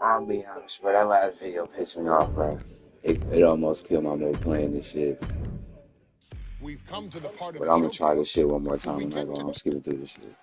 I'll be honest, bro. That last video pissed me off, bro. It almost killed my mood playing this shit. We've come to the part of But the I'm show gonna try this shit one more time. I'm not gonna skip through this shit.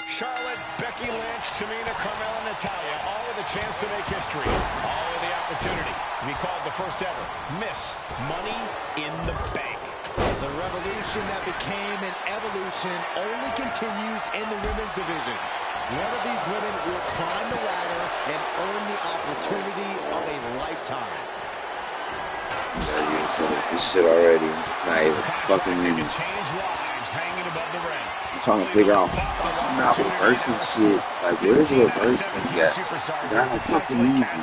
Charlotte, Becky Lynch, Tamina, Carmella, Natalya, all with a chance to make history. All with the opportunity to be called the first ever Miss Money in the Bank. The revolution that became an evolution only continues in the women's division. One of these women will climb the ladder and earn the opportunity of a lifetime. This shit already. It's not even fucking easy. Change lives hanging above the ring. I'm trying to figure out what's not reversing shit. Like, where's the reverse thing at? That's fucking easy.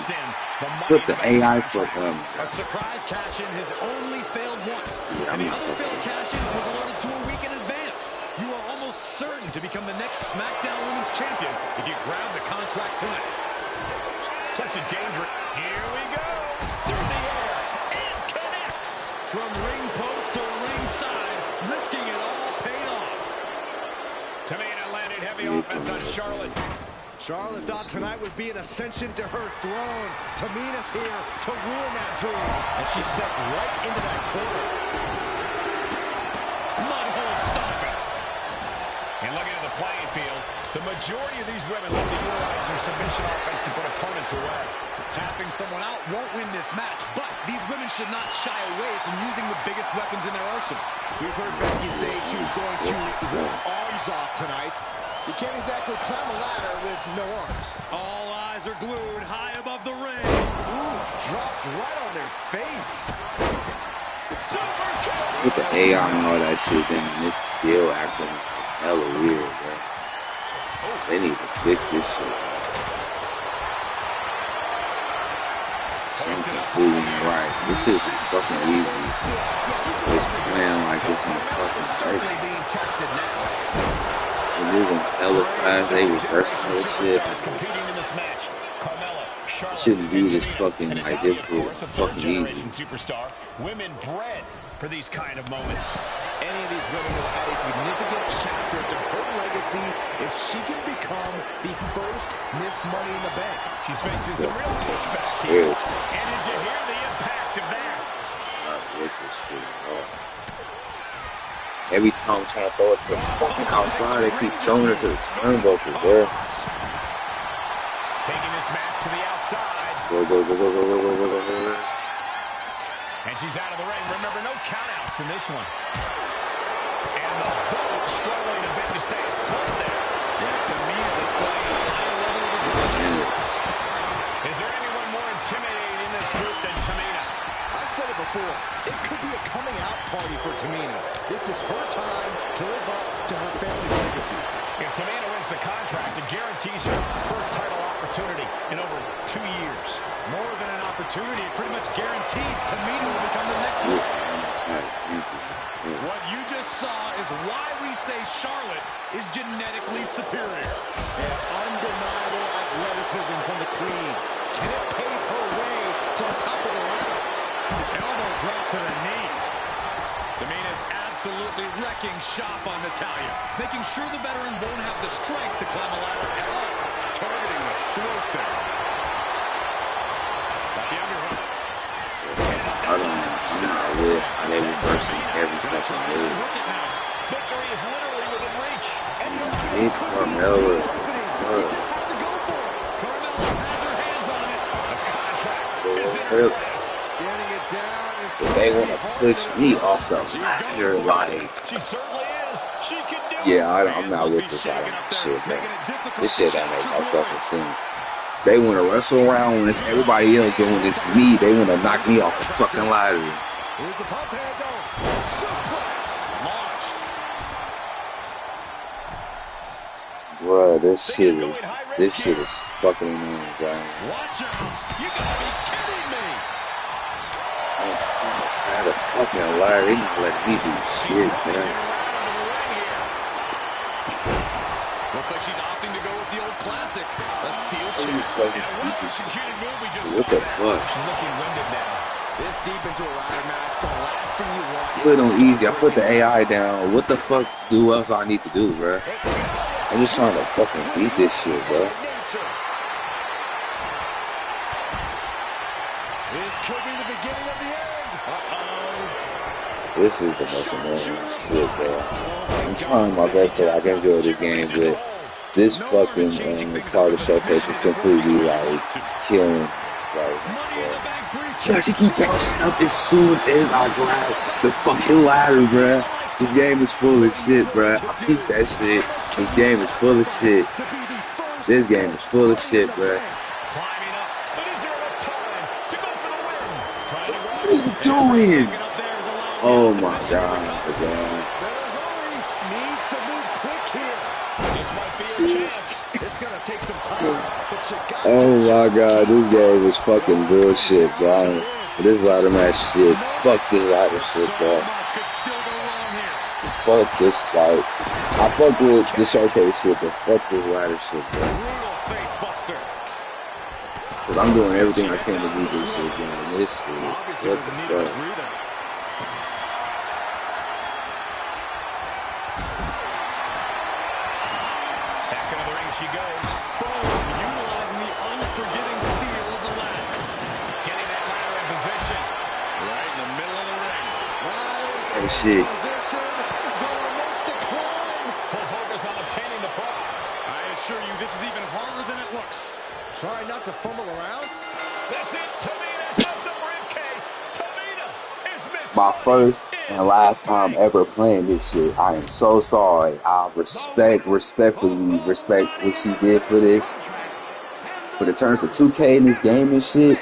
Put the AI for them. A surprise cash-in has only failed once. Yeah, and the other failed cash-in was alerted to a week in advance. You are almost certain to become the next SmackDown Women's Champion if you grab the contract tonight. Such a dangerous. Here we go. Through the air. It connects. From ring post to ringside, risking it all paid off. Tamina landed heavy offense on Charlotte. Charlotte thought tonight would be an ascension to her throne. Tamina's here to ruin that dream. And she's set right into that corner. Mudhole stopper. And looking at the playing field, the majority of these women look to utilize their submission offense to put opponents away. Tapping someone out won't win this match, but these women should not shy away from using the biggest weapons in their arsenal. We've heard Becky say she was going to rip arms off tonight. You can't exactly climb a ladder with no arms. All eyes are glued high above the ring. Ooh, dropped right on their face. With the AI and all that shit, then it's still acting hella weird, bro. They need to fix this shit. Something moving right. This is fucking easy. It's playing like this in the fucking face. They're moving hella fast. They reversing hella shit. Shouldn't be this fucking like difficult. Fucking easy. Superstar. Women bred for these kind of moments. Any of these women will add a significant chapter to her legacy if she can become the first Miss Money in the Bank. She's facing some real pushback here. And did you hear the impact of that? Not with this shit. Every time I'm trying to throw it to the fucking outside, they keep throwing it to the turnbuckle, bro. Taking this match to the outside. Go. And she's out of the ring. Remember, no countouts in this one. And the boat struggling a bit to stay afloat there. Yeah, Tamina displaying a high level of aggression. Is there anyone more intimidating in this group than Tamina? I've said it before. It could be a coming out party for Tamina. This is her time to live up to her family's legacy. If Tamina wins the contract, it guarantees her first title opportunity in over 2 years. More than an opportunity, it pretty much guarantees Tamina will become the next one. What you just saw is why we say Charlotte is genetically superior. And undeniable athleticism from the Queen. Can it pave her way to the top of the ladder? Elbow drop to the knee. Tamina's absolutely wrecking shop on Natalya, making sure the veteran won't have the strength to climb a ladder at all. Targeting the throat there. Got the underhook. I'm not with how they reversing every fucking move. Victory is literally within reach. Need Carmella. They just have to go for it. Carmella has her hands on it. The contract is in her hands. Getting it down. If they want to push me off the ladder, like, She certainly is. She can do it. yeah, I'm not with this out of shit, man. This shit don't make no fucking sense. They want to wrestle around when it's everybody else doing this. Me, they want to knock me off the fucking ladder. Here's the pump handle. Suplex launched. Bruh, this shit is fucking annoying, bro. Watch out. You gotta be kidding me. I'm trying to grab a fucking ladder. They not letting me do shit, man. Looks like she's opting to go with the old classic. A steel chair this fucking stupid. What the fuck? She's looking winded now. This deep into a ladder match, the last thing you want. Put it on easy. I put the AI down. What the fuck do else I need to do, bro? I'm just trying to fucking beat this shit, bro. This could be the beginning of the end. This is the most annoying shit, bro. I'm trying my best so I can enjoy this game, but this fucking part of the showcase is completely like killing. Like, she actually keep bouncing up as soon as I grab the fucking ladder, bruh. This game is full of shit, bruh. I peeped that shit. This game is full of shit. This game is full of shit, bruh. What are you doing? Oh my god, man. Oh my god, this game is fucking bullshit, bro. This ladder match shit. Fuck this ladder shit, bro. Fuck this, like, I fuck with the showcase shit, but fuck this ladder shit, bro. Cause I'm doing everything I can to do this shit, man. This shit, what the fuck? She goes. Boom, utilizing the unforgiving steel of the ladder. Getting that ladder in position. Right in the middle of the ring. Hey, shit. Full focus on obtaining the prize. I assure you, this is even harder than it looks. Try not to fumble around. That's it. Tamina has the briefcase. Tamina is missing. My first and last time ever playing this shit. I am so sorry. I respectfully respect what she did for this. But it turns to 2K in this game and shit.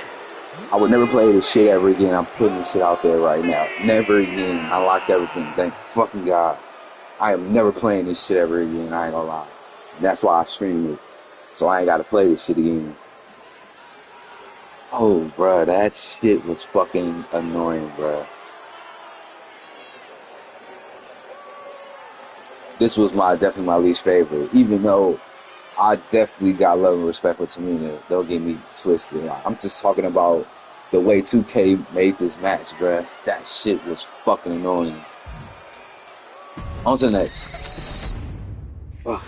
I would never play this shit ever again. I'm putting this shit out there right now. Never again. I locked everything. Thank fucking God. I am never playing this shit ever again. I ain't gonna lie. That's why I stream it. So I ain't gotta play this shit again. Oh, bruh. That shit was fucking annoying, bruh. This was definitely my least favorite, even though I definitely got love and respect for Tamina. Don't get me twisted. Like, I'm just talking about the way 2K made this match, bruh. That shit was fucking annoying. On to the next. Fuck.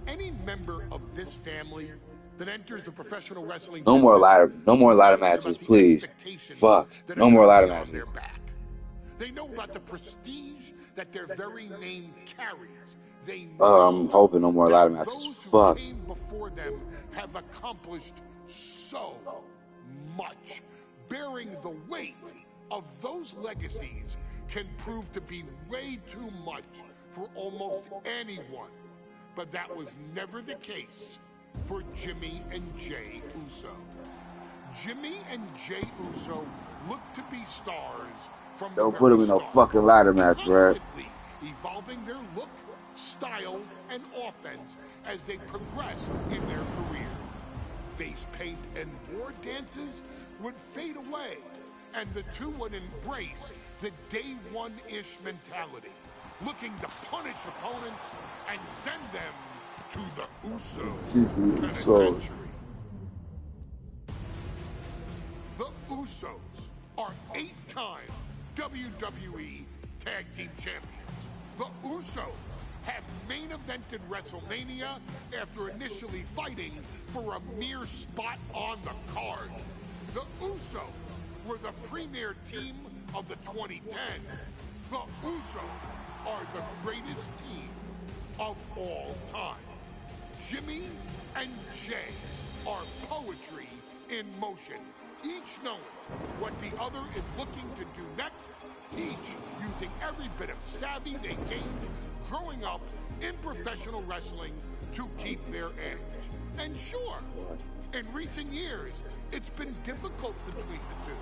Any member of this family that enters the professional wrestling No more ladder matches, please. Fuck. No more ladder matches. They know about the prestige that their very name carries. They I'm hoping no more ladder matches. those who Fuck. came before them have accomplished so much. Bearing the weight of those legacies can prove to be way too much for almost anyone. But that was never the case for Jimmy and Jay Uso. Jimmy and Jay Uso look to be stars from Don't put them in no fucking ladder match, bruh. Evolving their look, style, and offense as they progressed in their careers. Face paint and board dances would fade away, and the two would embrace the day one-ish mentality, looking to punish opponents and send them to the Uso penitentiary. The Usos are 8-time WWE Tag Team Champions. The Usos have main evented WrestleMania after initially fighting for a mere spot on the card. The Usos were the premier team of the 2010s. The Usos are the greatest team of all time. Jimmy and Jay are poetry in motion, each knowing what the other is looking to do next, each using every bit of savvy they gained growing up in professional wrestling to keep their edge. And sure, in recent years, it's been difficult between the two.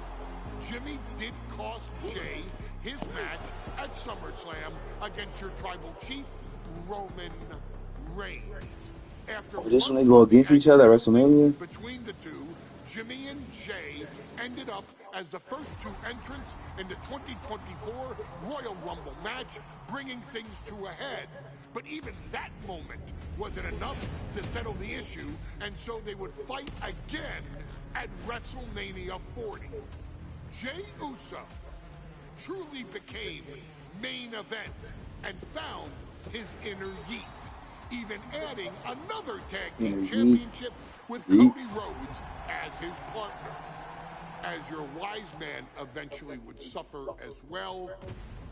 Jimmy did cost Jay his match at SummerSlam against your tribal chief, Roman Reigns. After Just when they go against each other at WrestleMania? Between the two, Jimmy and Jay ended up as the first two entrants in the 2024 Royal Rumble match, bringing things to a head But even that moment wasn't enough to settle the issue, and so they would fight again at WrestleMania 40. Jey Uso truly became main event and found his inner Yeet, even adding another tag team championship with Cody Rhodes as his partner. As your wise man eventually would suffer as well,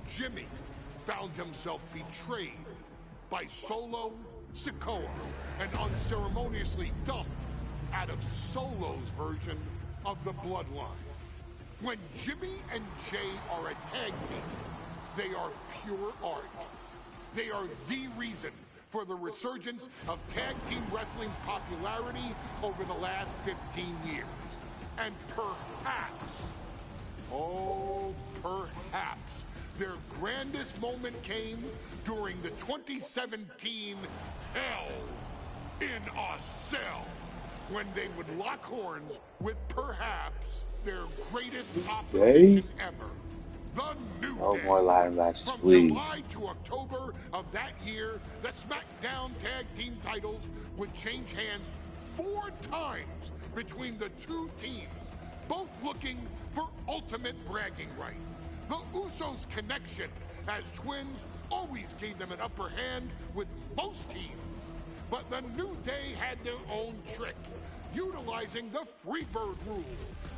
Jimmy found himself betrayed by Solo Sikoa and unceremoniously dumped out of Solo's version of the Bloodline. When Jimmy and Jay are a tag team, they are pure art. They are the reason for the resurgence of tag team wrestling's popularity over the last 15 years. And perhaps, oh, perhaps, their grandest moment came during the 2017 Hell in a Cell, when they would lock horns with perhaps their greatest opposition ever, the New Day. No more ladder matches, From please. July to October of that year, the SmackDown Tag Team titles would change hands 4 times between the two teams, both looking for ultimate bragging rights. The Usos' connection as twins always gave them an upper hand with most teams. But the New Day had their own trick, utilizing the Freebird rule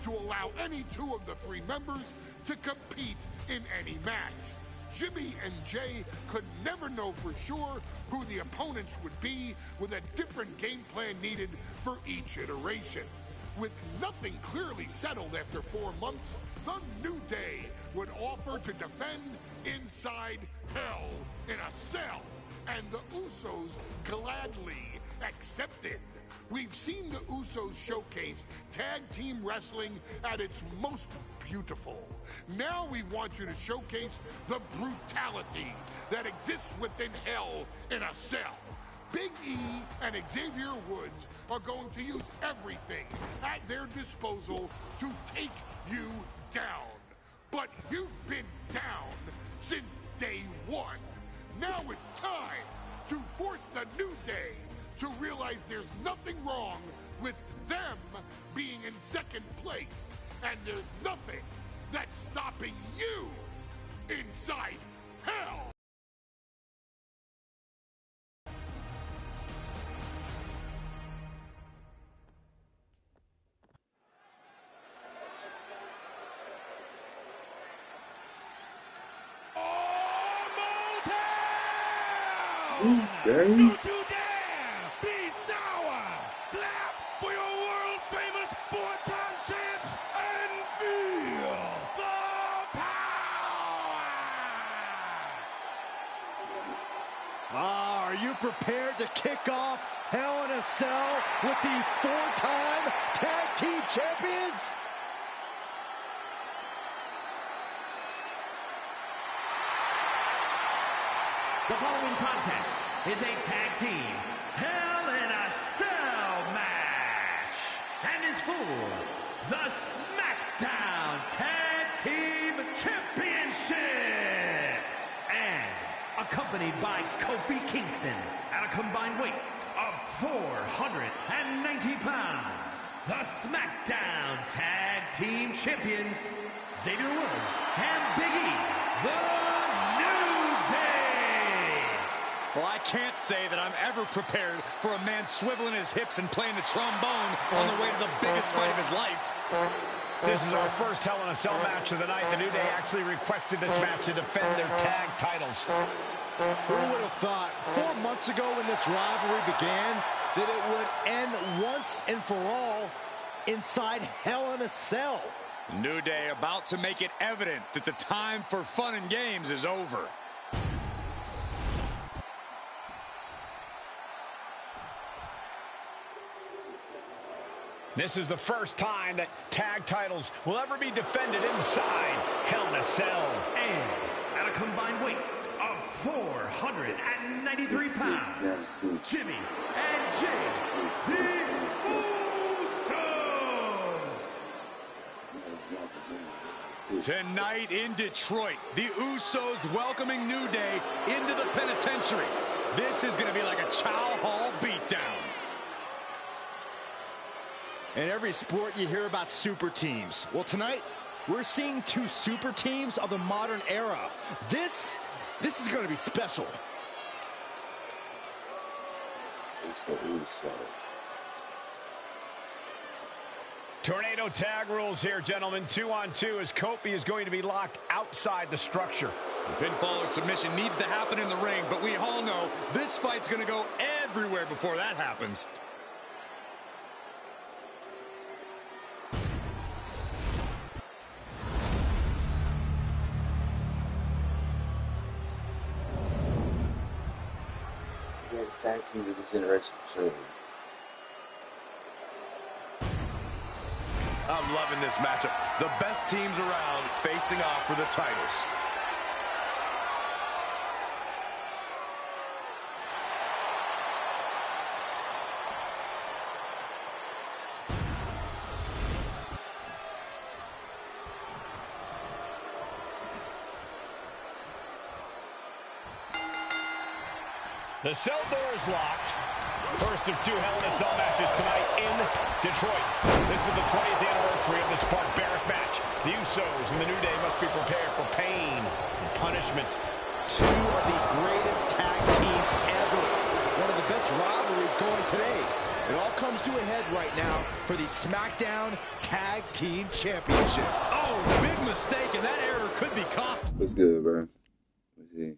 to allow any 2 of the 3 members to compete in any match. Jimmy and Jay could never know for sure who the opponents would be, with a different game plan needed for each iteration. With nothing clearly settled after 4 months, the New Day would offer to defend inside Hell in a Cell, and the Usos gladly accepted. We've seen the Usos showcase tag team wrestling at its most beautiful. Now we want you to showcase the brutality that exists within Hell in a Cell. Big E and Xavier Woods are going to use everything at their disposal to take you down. But you've been down since day 1. Now it's time to force the New Day to realize there's nothing wrong with them being in second place, and there's nothing that's stopping you inside Hell. Don't you dare be sour. Clap for your world-famous 4-time champs and feel the power. Are you prepared to kick off Hell in a Cell with the 4-time tag team champions? The following contest is a tag team Hell in a Cell match and is for the SmackDown Tag Team Championship, and accompanied by Kofi Kingston at a combined weight of 490 pounds, the SmackDown Tag Team Champions, Xavier Woods and Big E, the Well, I can't say that I'm ever prepared for a man swiveling his hips and playing the trombone on the way to the biggest fight of his life. This is our first Hell in a Cell match of the night. The New Day actually requested this match to defend their tag titles. Who would have thought 4 months ago when this rivalry began that it would end once and for all inside Hell in a Cell? New Day about to make it evident that the time for fun and games is over. This is the first time that tag titles will ever be defended inside Hell in a Cell. And at a combined weight of 493 pounds, Jimmy and Jay, the Usos. Tonight in Detroit, the Usos welcoming New Day into the penitentiary. This is going to be like a Chow Hall beatdown. In every sport, you hear about super teams. Well, tonight, we're seeing two super teams of the modern era. This is going to be special. Tornado tag rules here, gentlemen. 2-on-2 as Kofi is going to be locked outside the structure. The pinfall or submission needs to happen in the ring, but we all know this fight's going to go everywhere before that happens. Yeah, the tag team of this generation, sure. I'm loving this matchup. The best teams around facing off for the titles. The cell door is locked. First of two Hell in a Cell matches tonight in Detroit. This is the 20th anniversary of this barbaric match. The Usos and the New Day must be prepared for pain and punishment. Two of the greatest tag teams ever. One of the best rivalries going today. It all comes to a head right now for the SmackDown Tag Team Championship. Oh, big mistake, and that error could be costly. What's good, bro? Let's see.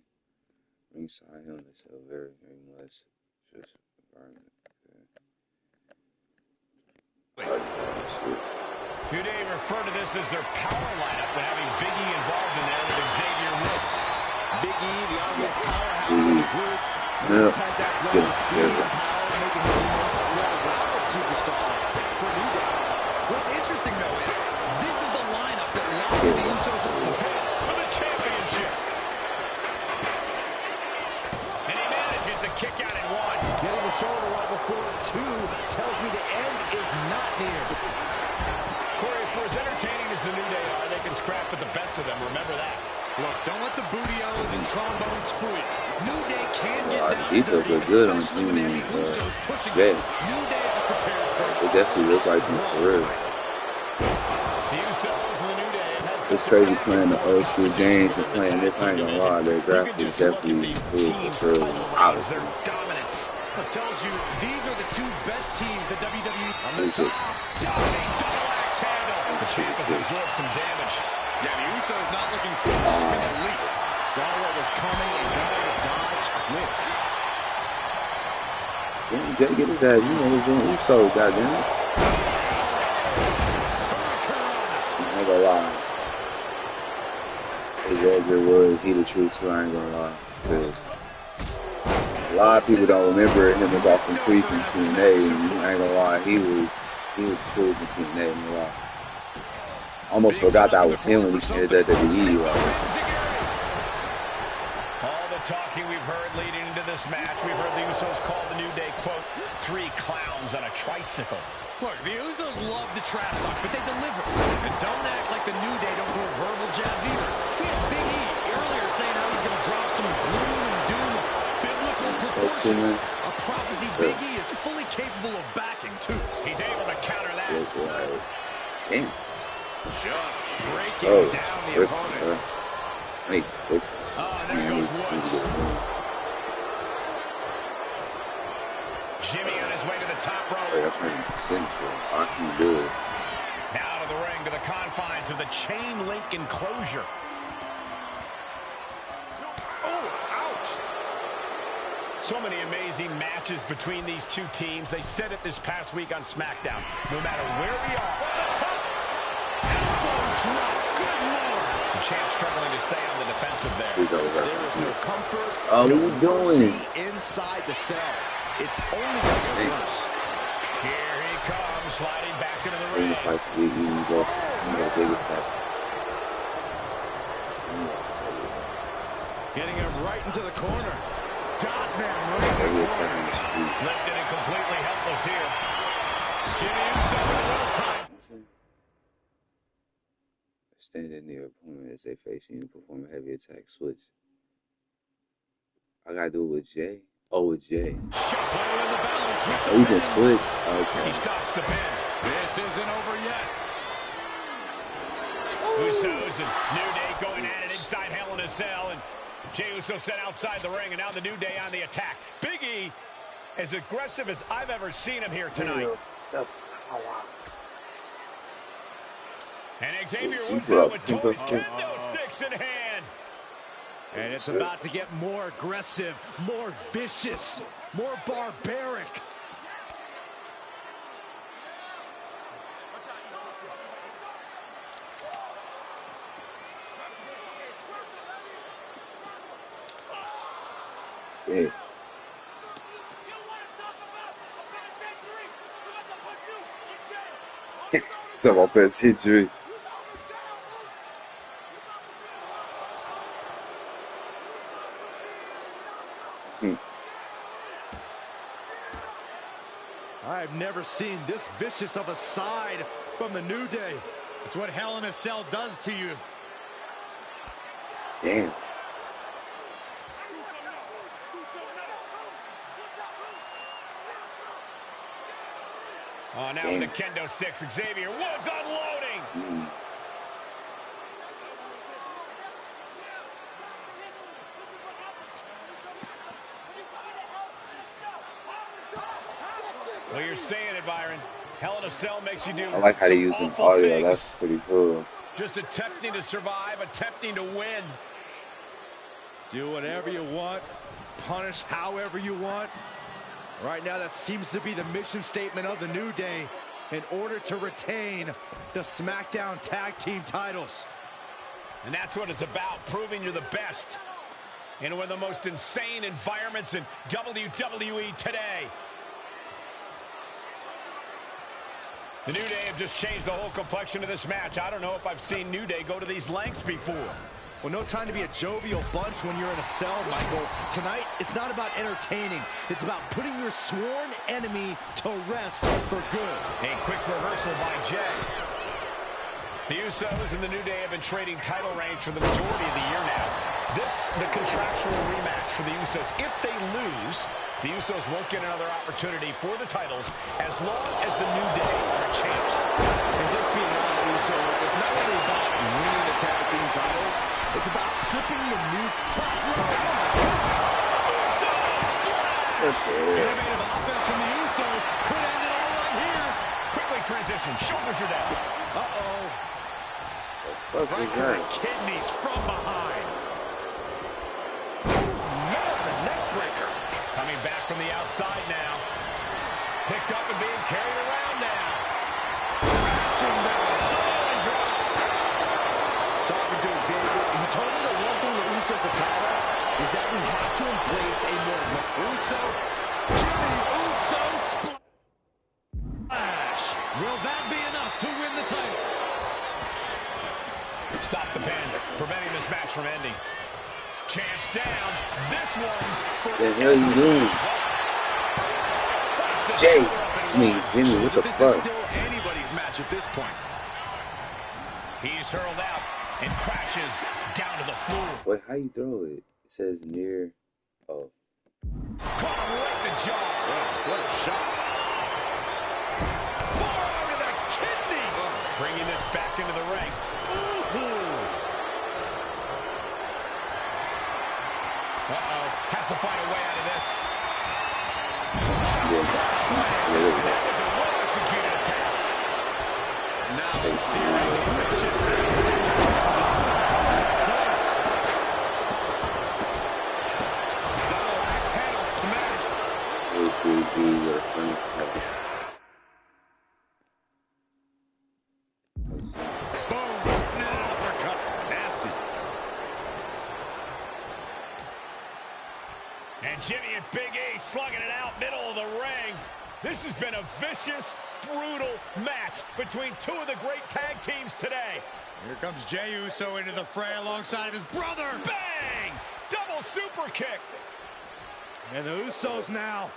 Ringside on this so very much. Just environment. Okay. New Day refer to this as their power lineup when having Big E involved in there with Xavier Woods. Big E, the obvious powerhouse of the group. Yep. Has that raw speed and power, making him the most well-rounded superstar for New Day. What's interesting, though, is this is the lineup that locked the Usos is prepared For the championship. And he manages to kick out in one. Getting the shoulder up before two tells me the end is not near. Corey, for as entertaining as the New Day are, they can scrap with the best of them. Remember that. Look, don't let the booty-os and trombones fool you. New Day can get The down details dirty, look good on especially when they have Team the Usos pushing Jay. them. New Day are prepared for They definitely look like them for real. The Usos and the New Day have had It's such crazy a playing the old school games and playing this. I ain't gonna lie, their You can graphics just look at definitely these cool teams' for sure. title reigns, Obviously. their dominance. It tells you these are the two best teams that WWE on the Who's it? top. Dominating double axe handle. The champ has absorbed some damage. Yeah, the Usos not looking for in the least. Saw what was coming and got out of dodge quick. Damn, Jay, get his ass. You know he's doing Uso, goddamn. I ain't gonna lie. Xavier Woods, he the truth too, I ain't gonna lie. Because a lot of people don't remember him as Austin Creed from TNA, and I ain't gonna lie, he was the truth in TNA, ain't gonna lie. Almost forgot that was him when he came to WWE. All the talking we've heard leading into this match, we've heard the Usos call the New Day, quote, three clowns on a tricycle. Look, the Usos love the trash talk, but they deliver. And don't act like the New Day don't throw verbal jabs either. We had Big E earlier saying how he's going to drop some gloom and doom of biblical proportions. A prophecy Big E is fully capable of backing, too. He's able to counter that. Damn. Just breaking down the opponent. Hey, this there goes Woods. Jimmy on his way to the top rope. That's making sense for him. Boxing good. Now to the ring, to the confines of the chain link enclosure. Oh, ouch! So many amazing matches between these two teams. They said it this past week on SmackDown. No matter where we are, from the top. Good Lord. The champ struggling to stay on the defensive there. He's over. There is no comfort. Oh, no what are you doing? mercy inside the cell. It's only going to get worse. Here he comes, sliding back into the In ring. the fight's big, you got a big attack. Getting him right into the corner. Got them right in the corner. Lifted and completely helpless here. Jimmy himself in a little time. Standing near opponent as they face you and perform a heavy attack switch. I gotta do it with Jay. Oh, Jay. Showtime in the balance with Oh, the you can win. switch. He Okay. stops the pin. This isn't over yet. Usos and New Day going at it inside Hell in a Cell, and Jey Uso sent outside the ring, and now the New Day on the attack. Big E, as aggressive as I've ever seen him here tonight. And Xavier She Woods brought with two toys, of kendo sticks in hand. And it's about to get more aggressive, more vicious, more barbaric. Yeah. Talk about penitentiary. I've never seen this vicious of a side from the New Day. It's what Hell in a Cell does to you. Damn. Oh, now with the kendo sticks, Xavier Woods unloading. Well, you're saying it, Byron. Hell in a Cell makes you do I like how they use an awful audio. things. That's pretty cool. Just attempting to survive, attempting to win. Do whatever you want, punish however you want. Right now, that seems to be the mission statement of the New Day in order to retain the SmackDown Tag Team titles. And that's what it's about, proving you're the best in one of the most insane environments in WWE today. The New Day have just changed the whole complexion of this match. I don't know if I've seen New Day go to these lengths before. Well, no time to be a jovial bunch when you're in a cell, Michael. Tonight, it's not about entertaining. It's about putting your sworn enemy to rest for good. A quick reversal by Jey. The Usos and the New Day have been trading title reigns for the majority of the year now. This, the contractual rematch for the Usos. If they lose, the Usos won't get another opportunity for the titles as long as the New Day are champs. And just being honest, Usos, it's not really about winning the tag team titles. It's about stripping the new top rope. Usos splash! Innovative offense from the Usos could end it all right here. Quickly transition. Shoulders are down. Uh-oh. Fuck Right is to the that? kidneys from behind. Man, the neck breaker. Coming back from the outside now. Picked up and being carried around now. Crashing down. Solid drop. Talking to Xavier, he told me the one thing the Usos have taught us is that we have to embrace a more Uso, Jimmy Uso splash. Will that be enough to win the titles? Stop the pin, preventing this match from ending. Champs down. This one's for The hell you doing? Jay. I mean, Jimmy, what the This is fuck? still anybody's match at this point. He's hurled out and crashes down to the floor. Wait, how you throw it? It says near. Oh. Caught him right in the jaw. What a shot. Forearm to the kidneys. Bringing this back into the ring. Uh-oh. Has to find a way out of this. That was a well-executed attack. Now a series of vicious stunts. Double axe handle smash. Boom. Uppercut. Nasty. And Jimmy and Big E slugging it out middle of the ring. This has been a vicious, brutal match between two of the great tag teams today. Here comes Jey Uso into the fray alongside of his brother. Bang! Double super kick. And the Usos now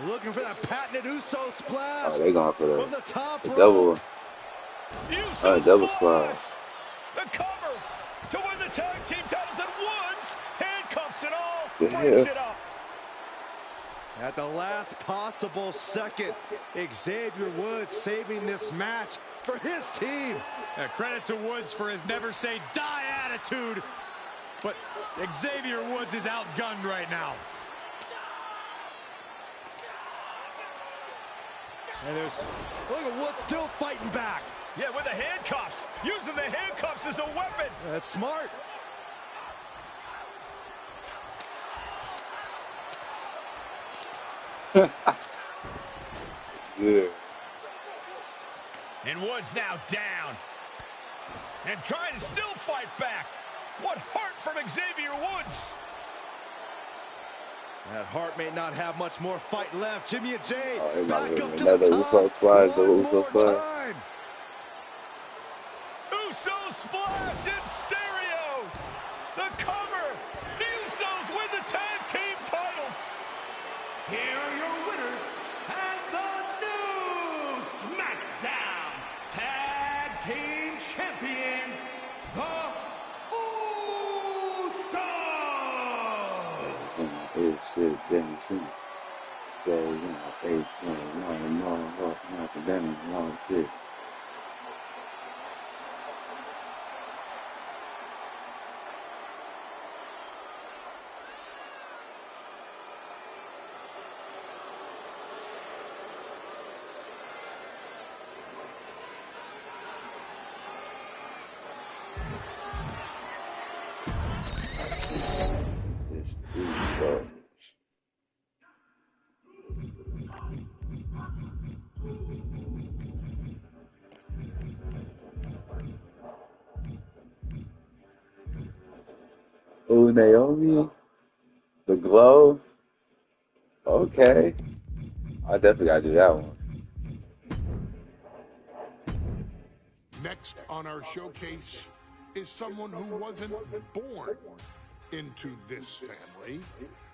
looking for that patented Uso splash. Oh, they going for from the top the rope. double. Uso Double splash. splash. The cover to win the tag team titles at once. Handcuffs it all. The Breaks hell? it up. At the last possible second, Xavier Woods saving this match for his team. Credit to Woods for his never say die attitude, but Xavier Woods is outgunned right now. And look at Woods still fighting back. Yeah, with the handcuffs. Using the handcuffs as a weapon. That's smart. Yeah. And Woods now down. And trying to still fight back. What heart from Xavier Woods. That Hart may not have much more fight left. Jimmy and Jay Back up to the another top. Uso squad, the One Uso more squad. time. Uso splash in stereo. The cover. The Usos win the tag team titles. Here are your winners and the new SmackDown Tag Team Champions, the Usos! It's shit, damn sense. Goes in my face, academic, shit. It's the Usos. Oh, Naomi, the glow. Okay, I definitely gotta do that one. Next on our showcase is someone who wasn't born into this family,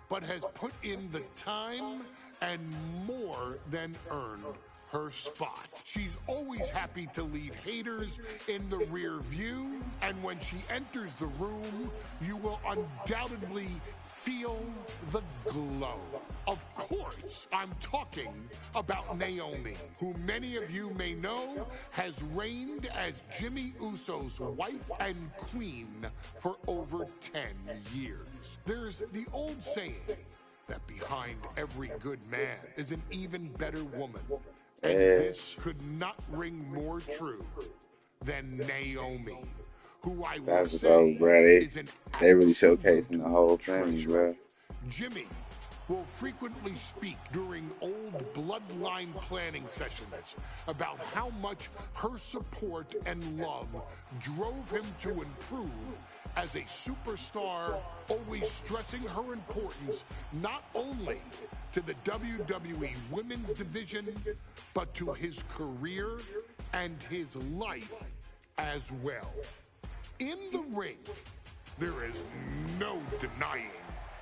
but has put in the time and more than earned her spot. She's always happy to leave haters in the rear view, and when she enters the room, you will undoubtedly feel the glow. Of course, I'm talking about Naomi, who many of you may know has reigned as Jimmy Uso's wife and queen for over 10 years. There's the old saying that behind every good man is an even better woman. And this could not ring more true than Naomi, who I will say is an they really showcasing the whole thing, bro. Jimmy will frequently speak during old bloodline planning sessions about how much her support and love drove him to improve as a superstar, always stressing her importance not only to the WWE Women's Division, but to his career and his life as well. In the ring, there is no denying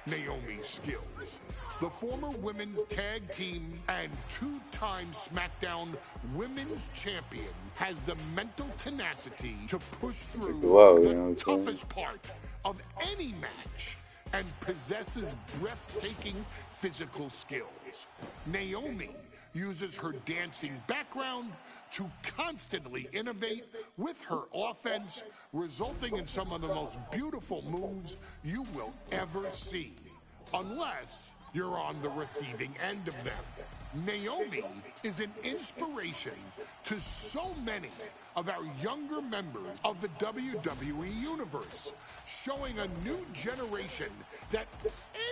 Naomi's skills. The former women's tag team and two-time SmackDown Women's Champion has the mental tenacity to push through the toughest part of any match and possesses breathtaking physical skills. Naomi uses her dancing background to constantly innovate with her offense, resulting in some of the most beautiful moves you will ever see, unless you're on the receiving end of them. Naomi is an inspiration to so many of our younger members of the WWE Universe, showing a new generation that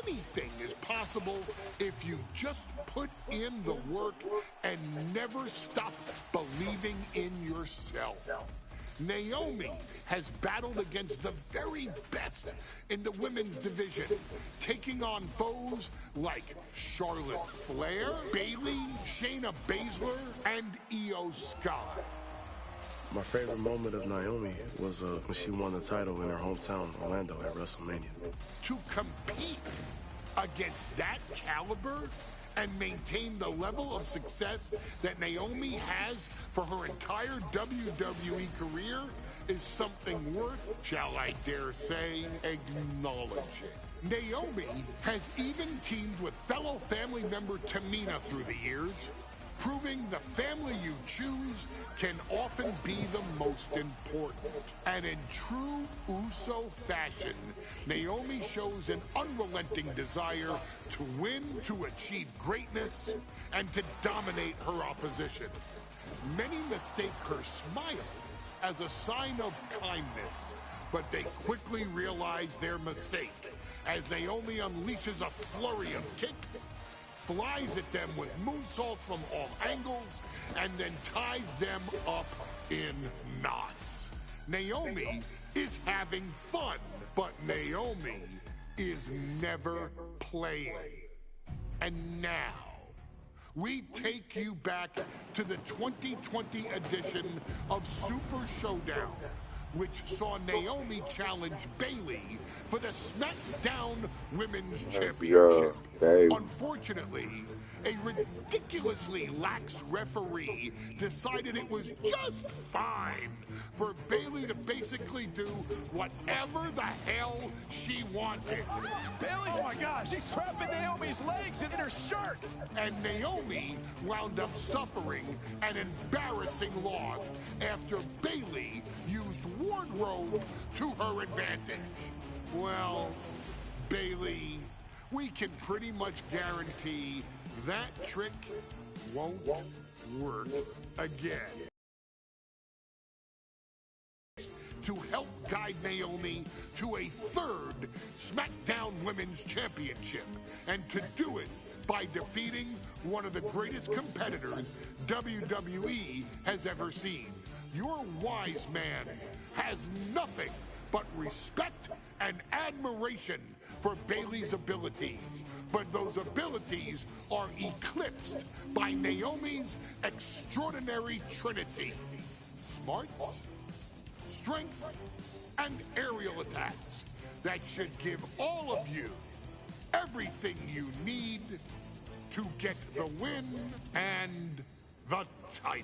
anything is possible if you just put in the work and never stop believing in yourself. Naomi has battled against the very best in the women's division, taking on foes like Charlotte Flair, Bayley, Shayna Baszler, and Io Sky. My favorite moment of Naomi was when she won the title in her hometown, Orlando, at WrestleMania. To compete against that caliber and maintain the level of success that Naomi has for her entire WWE career is something worth, shall I dare say, acknowledging. Naomi has even teamed with fellow family member Tamina through the years, proving the family you choose can often be the most important. And in true Uso fashion, Naomi shows an unrelenting desire to win, to achieve greatness, and to dominate her opposition. Many mistake her smile as a sign of kindness, but they quickly realize their mistake as Naomi unleashes a flurry of kicks, flies at them with moonsaults from all angles, and then ties them up in knots. Naomi is having fun, but Naomi is never playing. And now, we take you back to the 2020 edition of Super Showdown, which saw Naomi challenge Bayley for the SmackDown Women's Championship. Unfortunately, a ridiculously lax referee decided it was just fine for Bayley to basically do whatever the hell she wanted. Bayley, oh my gosh, she's trapping Naomi's legs in her shirt. And Naomi wound up suffering an embarrassing loss after Bayley used wardrobe to her advantage. Well, Bayley, we can pretty much guarantee that trick won't work again. To help guide Naomi to a third SmackDown Women's Championship, and to do it by defeating one of the greatest competitors WWE has ever seen. Your wise man has nothing but respect and admiration for Bayley's abilities, but those abilities are eclipsed by Naomi's extraordinary trinity: smarts, strength, and aerial attacks that should give all of you everything you need to get the win and the title.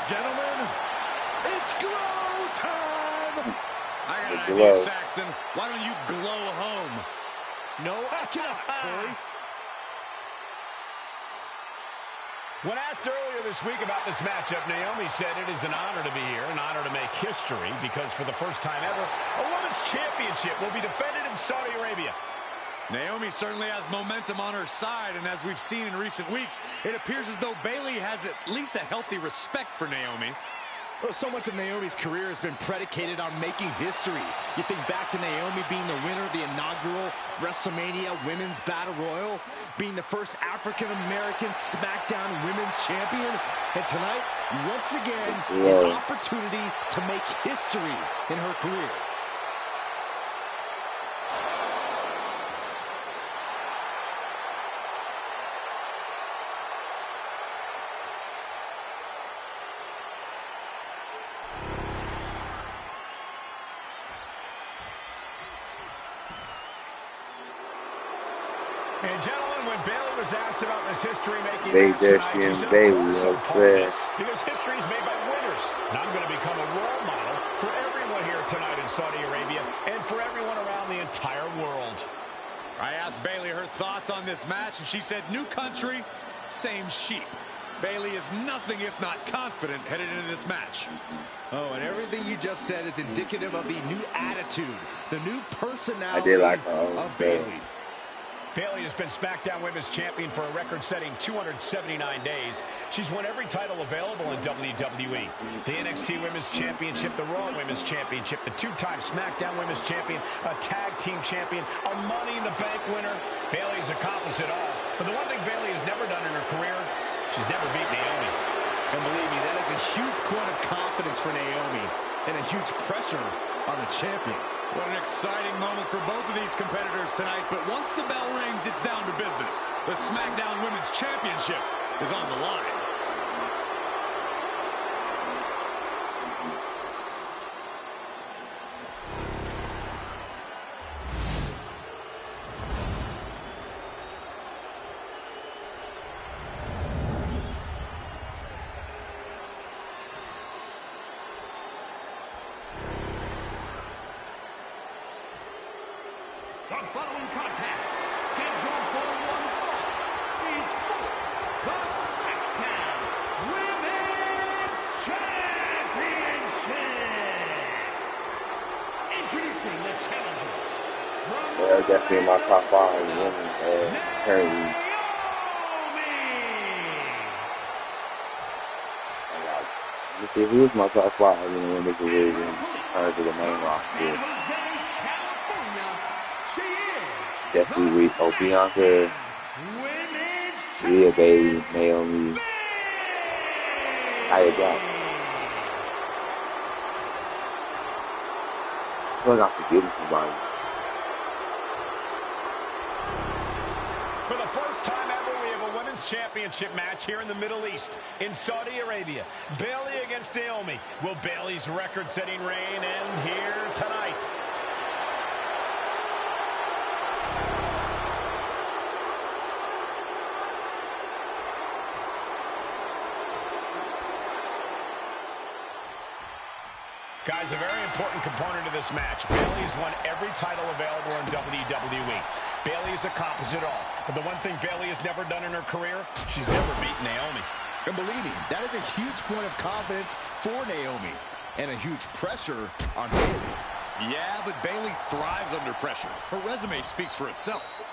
Gentlemen, it's glow time! I got an Glow. idea, Saxton. Why don't you glow home? No, I cannot, Corey. When asked earlier this week about this matchup, Naomi said it is an honor to be here, an honor to make history, because for the first time ever, a women's championship will be defended in Saudi Arabia. Naomi certainly has momentum on her side, and as we've seen in recent weeks, it appears as though Bayley has at least a healthy respect for Naomi. Well, so much of Naomi's career has been predicated on making history. You think back to Naomi being the winner of the inaugural WrestleMania Women's Battle Royal, being the first African-American SmackDown Women's Champion, and tonight, once again, an opportunity to make history in her career. And gentlemen, when Bayley was asked about this history-making They match tonight, she just said, Bayley, "I'm so no part of fair." this because history is made by winners. And I'm going to become a role model for everyone here tonight in Saudi Arabia and for everyone around the entire world." I asked Bayley her thoughts on this match, and she said, new country, same sheep. Bayley is nothing if not confident headed into this match. Oh, and everything you just said is indicative of the new attitude, the new I personality did like her own of thing. Bayley. Bayley has been SmackDown Women's Champion for a record-setting 279 days. She's won every title available in WWE. The NXT Women's Championship, the Raw Women's Championship, the two-time SmackDown Women's Champion, a Tag Team Champion, a Money in the Bank winner. Bayley has accomplished it all. But the one thing Bayley has never done in her career, she's never beat Naomi. And believe me, that is a huge point of confidence for Naomi and a huge pressure on the champion. What an exciting moment for both of these competitors tonight, but once the bell rings, it's down to business. The SmackDown Women's Championship is on the line. The following contest, scheduled for one fall, is for the SmackDown Women's Championship. Introducing the challenger from They're definitely in my top 5 women currently. Let me see, who's my top 5 in the women's division in terms of the main roster? Definitely weak. Oh, Bianca, Rhea Bailey, Naomi, Nia Jax. I feel like I'm forgetting somebody. For the first time ever, we have a women's championship match here in the Middle East, in Saudi Arabia. Bayley against Naomi. Will Bayley's record-setting reign end here tonight? Guys, a very important component of this match. Bayley has won every title available in WWE. Bayley has accomplished it all. But the one thing Bayley has never done in her career, she's never beaten Naomi. And believe me, that is a huge point of confidence for Naomi. And a huge pressure on Bayley. Yeah, but Bayley thrives under pressure. Her resume speaks for itself.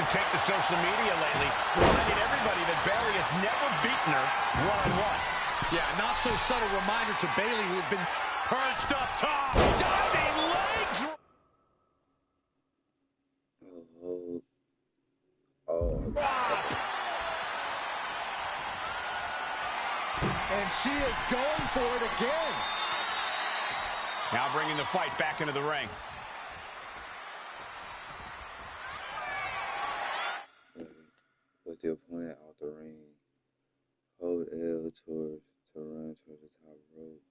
Take to social media lately, reminding everybody that Bayley has never beaten her one-on-one. Yeah, not so subtle reminder to Bayley, who has been perched up top. Diving legs. And she is going for it again. Now bringing the fight back into the ring. With the opponent out the ring, hold L to run towards the top rope.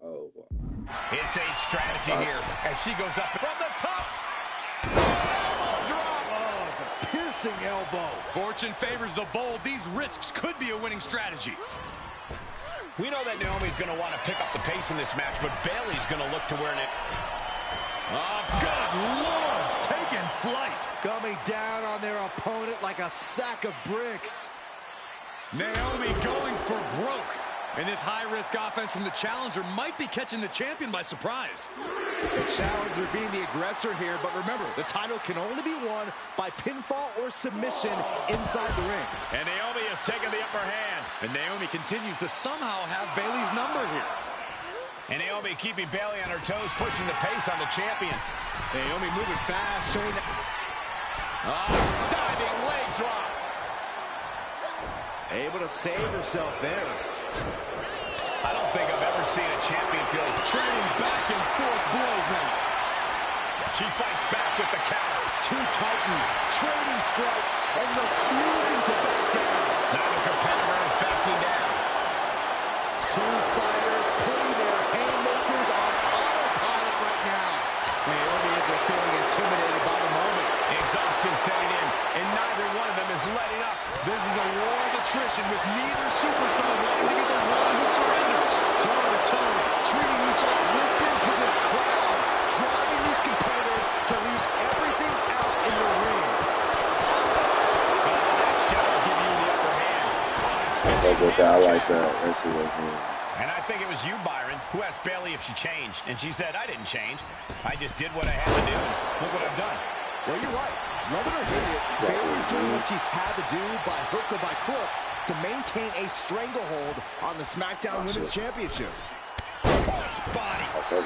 Oh, wow. It's a strategy here as she goes up from the top. Elbow drop. Oh, it's a piercing elbow. Fortune favors the bold. These risks could be a winning strategy. We know that Naomi's going to want to pick up the pace in this match, but Bayley's going to look to where it. Oh, good Lord, taking flight. Coming down on their opponent like a sack of bricks. Naomi going for broke. And this high-risk offense from the challenger might be catching the champion by surprise. The challenger being the aggressor here, but remember, the title can only be won by pinfall or submission inside the ring. And Naomi has taken the upper hand. And Naomi continues to somehow have Bayley's number here. And Naomi keeping Bayley on her toes, pushing the pace on the champion. Naomi moving fast, showing that. Diving leg drop. Able to save herself there. I don't think I've ever seen a champion feel like trading back and forth blows now. She fights back with the counter. Two titans trading strikes and refusing to back down. Neither competitor is backing down. Two fighters putting their haymakers on autopilot right now. Naomi is feeling intimidated by the moment. Exhaustion setting in, and neither one of them is letting up. This is a war of attrition with neither superstar wanting to be the one who surrenders. Toe-to-toe, treating each other. Listen to this crowd, driving these competitors to leave everything out in the ring. That shot will give you the upper hand. I like that. That's it. And I think it was you, Byron, who asked Bayley if she changed. And she said, I didn't change. I just did what I had to do. Look what I've done. Well, you're right. Love it or hate it, Bayley's doing what she's had to do by hook or by crook to maintain a stranglehold on the SmackDown Women's Championship. False body. Okay.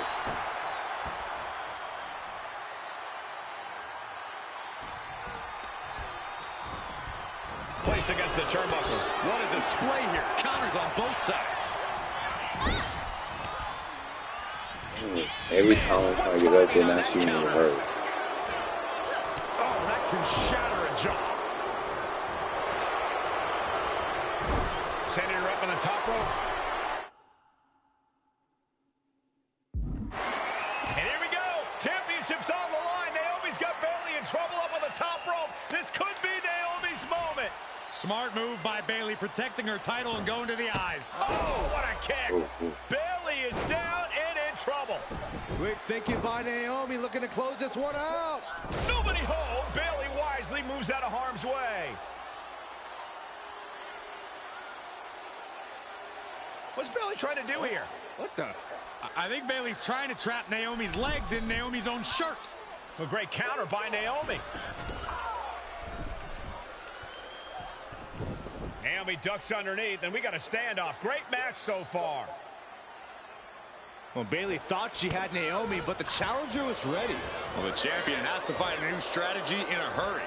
Placed against the turnbuckles. What a display here. Counters on both sides. Every time I'm trying to get up there, now she's in the reverse. Oh, that can shatter a jaw. Sending her up on the top rope. And here we go. Championship's on the line. Naomi's got Bayley in trouble up on the top rope. This could be Naomi's moment. Smart move by Bayley, protecting her title and going to the eyes. Oh, what a kick. Oh. Bayley is down and in trouble. Quick thinking by Naomi, looking to close this one out. Nobody home. Bayley wisely moves out of harm's way. What's Bayley trying to do here? What the? I think Bayley's trying to trap Naomi's legs in Naomi's own shirt. A great counter by Naomi. Naomi ducks underneath, and we got a standoff. Great match so far. Well, Bayley thought she had Naomi, but the challenger was ready. Well, the champion has to find a new strategy in a hurry.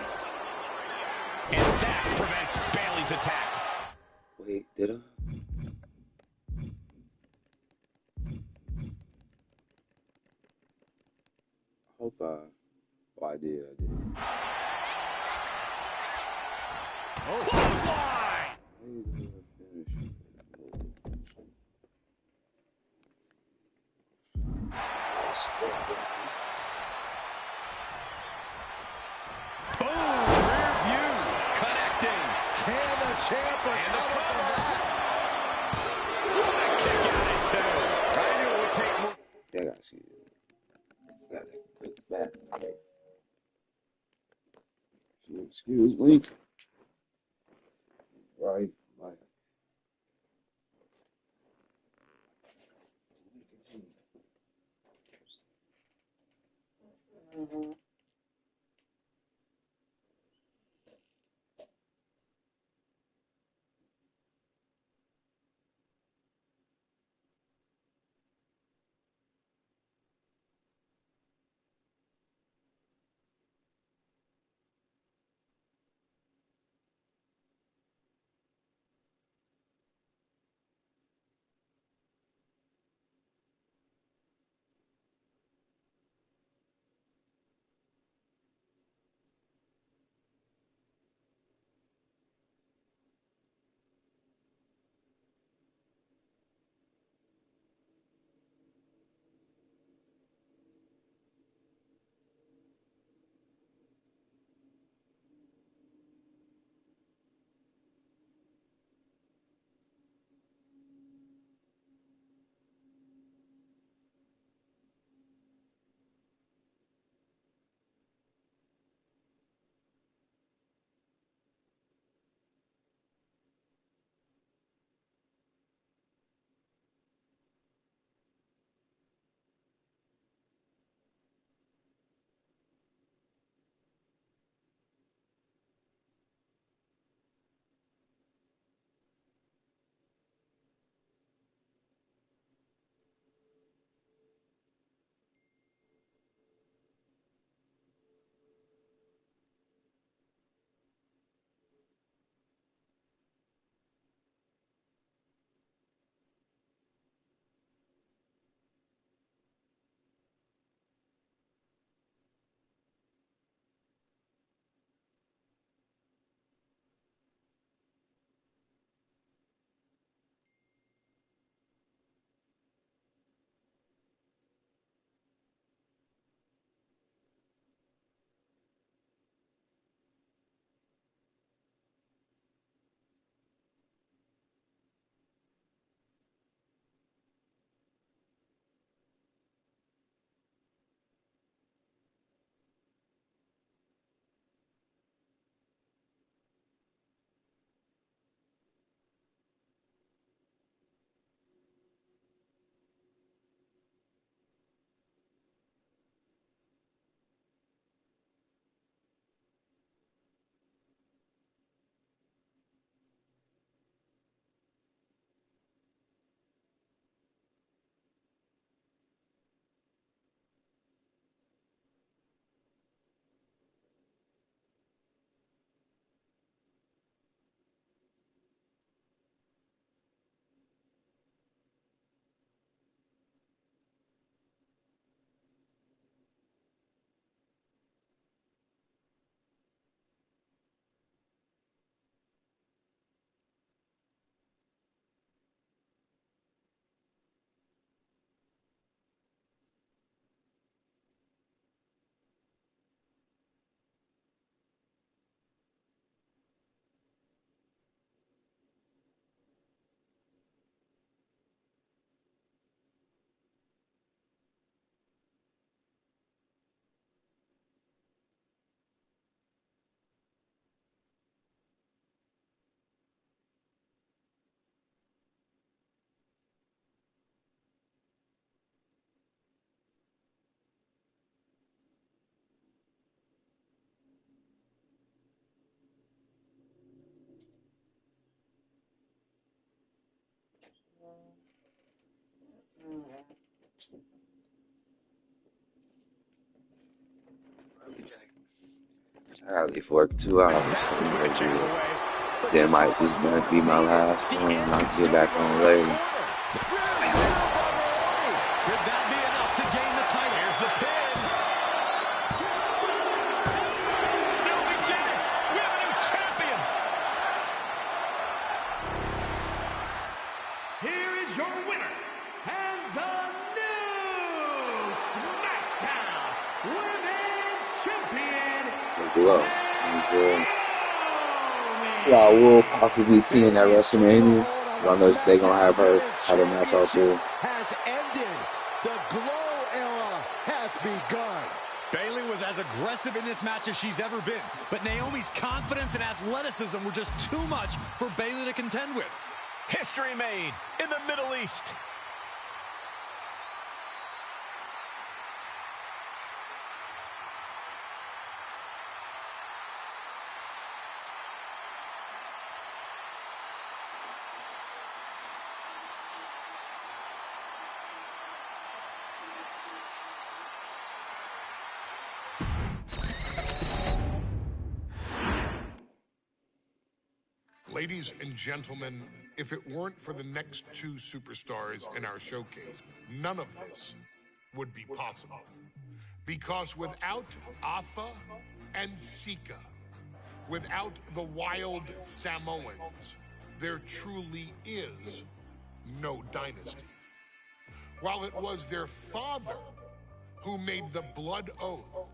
And that prevents Bayley's attack. Wait, did I? Hope oh, I did. Oh. Clothesline! How you gonna finish? Boom! Rear view. Connecting. And the champ recovered from that. Kick out at two. I knew it would take more. Yeah, I gotta see it. Gotta take a quick bath. Okay. Excuse me. Right. Right. I gotta leave for work 2 hours. So I'm gonna do it. Then might this might be my last one, and I'll get back on later. Could that be enough to gain the title? Here's the pin. No, we did it. We have a new champion. Here is your winner, and the new SmackDown Women's Champion, Glow. Y'all will possibly see in that WrestleMania. Y'all know they gonna have her have a match out there. Has ended. The Glow era has begun. Bayley was as aggressive in this match as she's ever been, but Naomi's confidence and athleticism were just too much for Bayley to contend with. History made in the Middle East. Ladies and gentlemen, if it weren't for the next two superstars in our showcase, none of this would be possible. Because without Atha and Sika, without the Wild Samoans, there truly is no dynasty. While it was their father who made the blood oath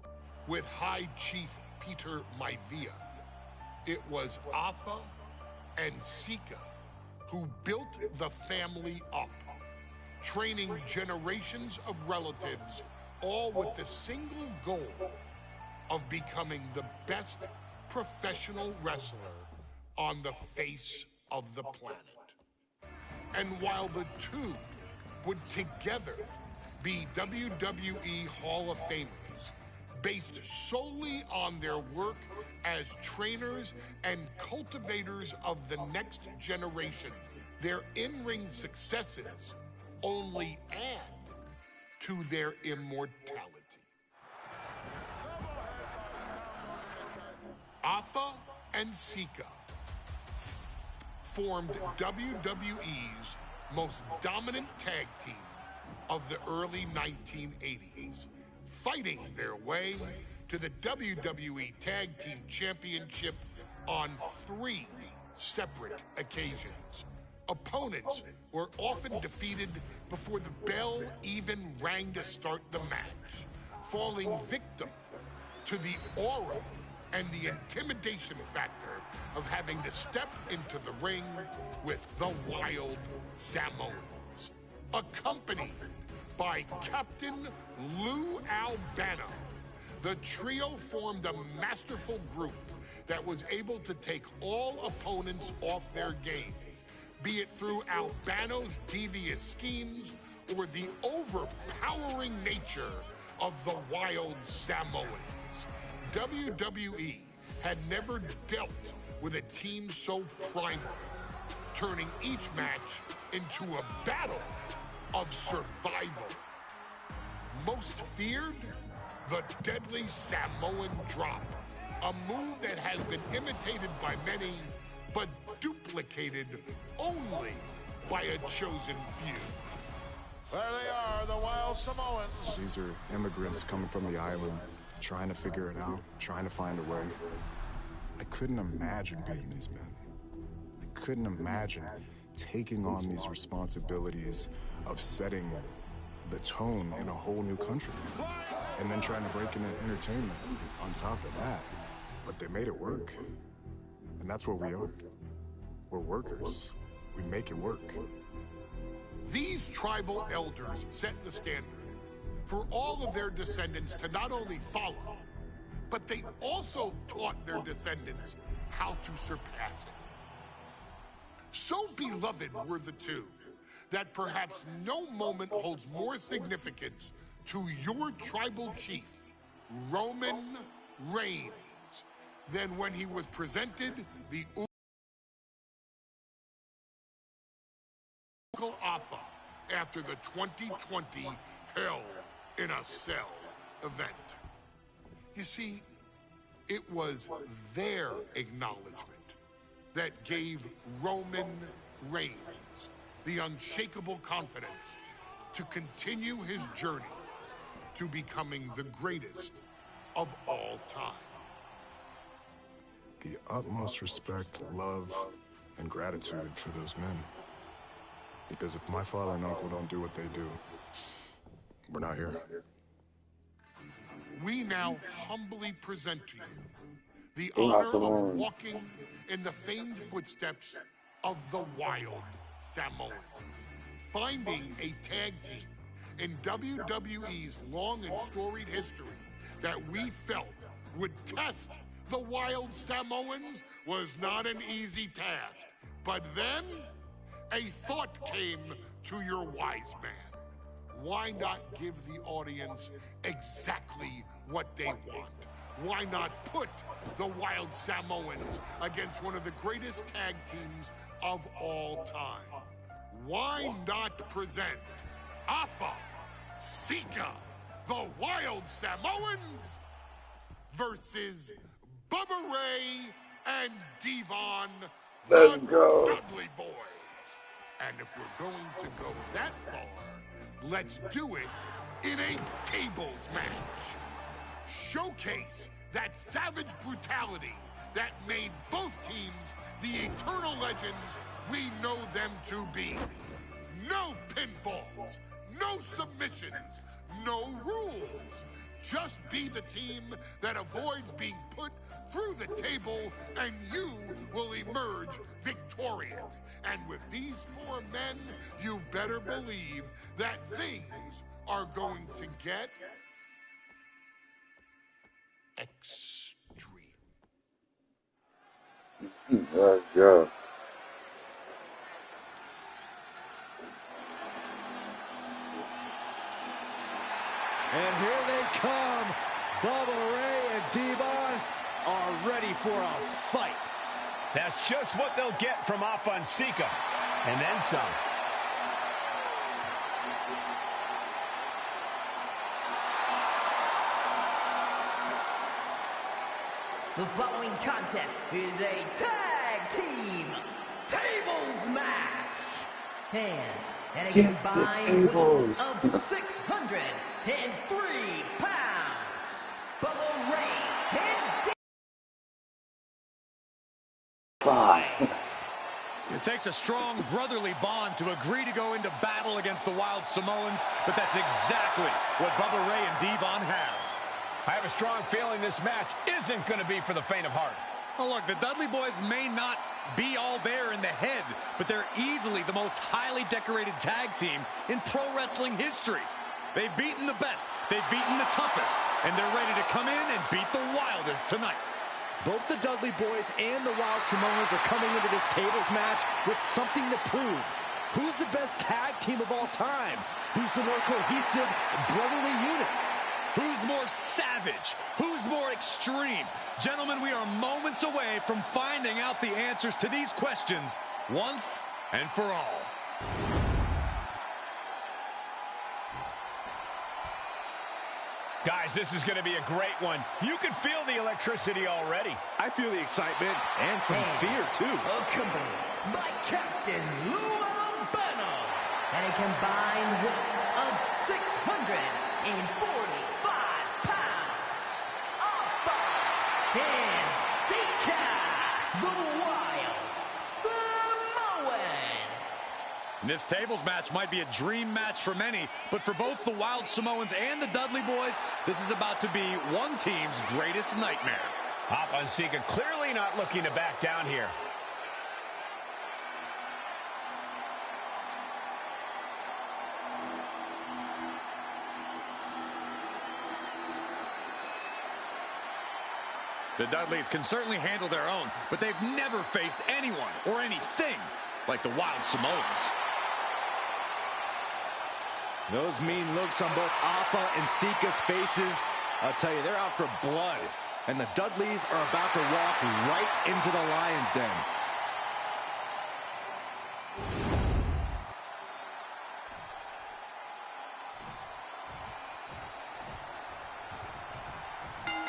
with High Chief Peter Maivia, it was Atha and Sika who built the family up, training generations of relatives, all with the single goal of becoming the best professional wrestler on the face of the planet. And while the two would together be WWE Hall of Famers, based solely on their work as trainers and cultivators of the next generation, their in-ring successes only add to their immortality. Atha and Sika formed WWE's most dominant tag team of the early 1980s, fighting their way to the WWE Tag Team Championship on 3 separate occasions. Opponents were often defeated before the bell even rang to start the match, falling victim to the aura and the intimidation factor of having to step into the ring with the Wild Samoans, accompanied by Captain Lou Albano. The trio formed a masterful group that was able to take all opponents off their game, be it through Albano's devious schemes or the overpowering nature of the Wild Samoans. WWE had never dealt with a team so primal, turning each match into a battle of survival. Most feared, the deadly Samoan drop, a move that has been imitated by many, but duplicated only by a chosen few. There they are, the Wild Samoans. These are immigrants coming from the island, trying to figure it out, trying to find a way. I couldn't imagine being these men. I couldn't imagine taking on these responsibilities of setting the tone in a whole new country, and then trying to break into entertainment on top of that. But they made it work, and that's what we are. We're workers. We make it work. These tribal elders set the standard for all of their descendants to not only follow, but they also taught their descendants how to surpass it. So beloved were the two that perhaps no moment holds more significance to your tribal chief, Roman Reigns, than when he was presented the Uncle Atha after the 2020 Hell in a Cell event. You see, it was their acknowledgement that gave Roman Reigns the unshakable confidence to continue his journey to becoming the greatest of all time. The utmost respect, love, and gratitude for those men. Because if my father and uncle don't do what they do, we're not here. We now humbly present to you the Awesome. honor of walking in the famed footsteps of the Wild Samoans, finding a tag team in WWE's long and storied history that we felt would test the Wild Samoans was not an easy task. But then, a thought came to your wise man. Why not give the audience exactly what they want? Why not put the Wild Samoans against one of the greatest tag teams of all time? Why not present Alpha, Sika, the Wild Samoans versus Bubba Ray and Devon, Let's the go. Dudley Boys? And if we're going to go that far, let's do it in a tables match. Showcase that savage brutality that made both teams the eternal legends we know them to be. No pinfalls, no submissions, no rules. Just be the team that avoids being put through the table, and you will emerge victorious. And with these four men, you better believe that things are going to get extreme. Let's go. And here they come. Bubba Ray and Devon are ready for a fight. That's just what they'll get from Alpha and Sika. And then some. The following contest is a tag team tables match. And a Get the combined tables. weight of 603 pounds. Bubba Ray and Five. It takes a strong brotherly bond to agree to go into battle against the Wild Samoans, but that's exactly what Bubba Ray and Devon have. I have a strong feeling this match isn't going to be for the faint of heart. Oh, look, the Dudley Boys may not be all there in the head, but they're easily the most highly decorated tag team in pro wrestling history. They've beaten the best, they've beaten the toughest, and they're ready to come in and beat the Wildest tonight. Both the Dudley Boys and the Wild Samoans are coming into this tables match with something to prove. Who's the best tag team of all time? Who's the more cohesive, brotherly unit? Who's more savage? Who's more extreme? Gentlemen, we are moments away from finding out the answers to these questions once and for all. Guys, this is going to be a great one. You can feel the electricity already. I feel the excitement and some fear, too. accompanied by Captain Lou Albano and a combined weight of 645 pounds. Alpha and Sika, the Wild Samoans. And this tables match might be a dream match for many, but for both the Wild Samoans and the Dudley Boys, this is about to be one team's greatest nightmare. Alpha and Sika clearly not looking to back down here. The Dudleys can certainly handle their own, but they've never faced anyone or anything like the Wild Samoans. Those mean looks on both Alpha and Sika's faces. I'll tell you, they're out for blood. And the Dudleys are about to walk right into the Lion's Den.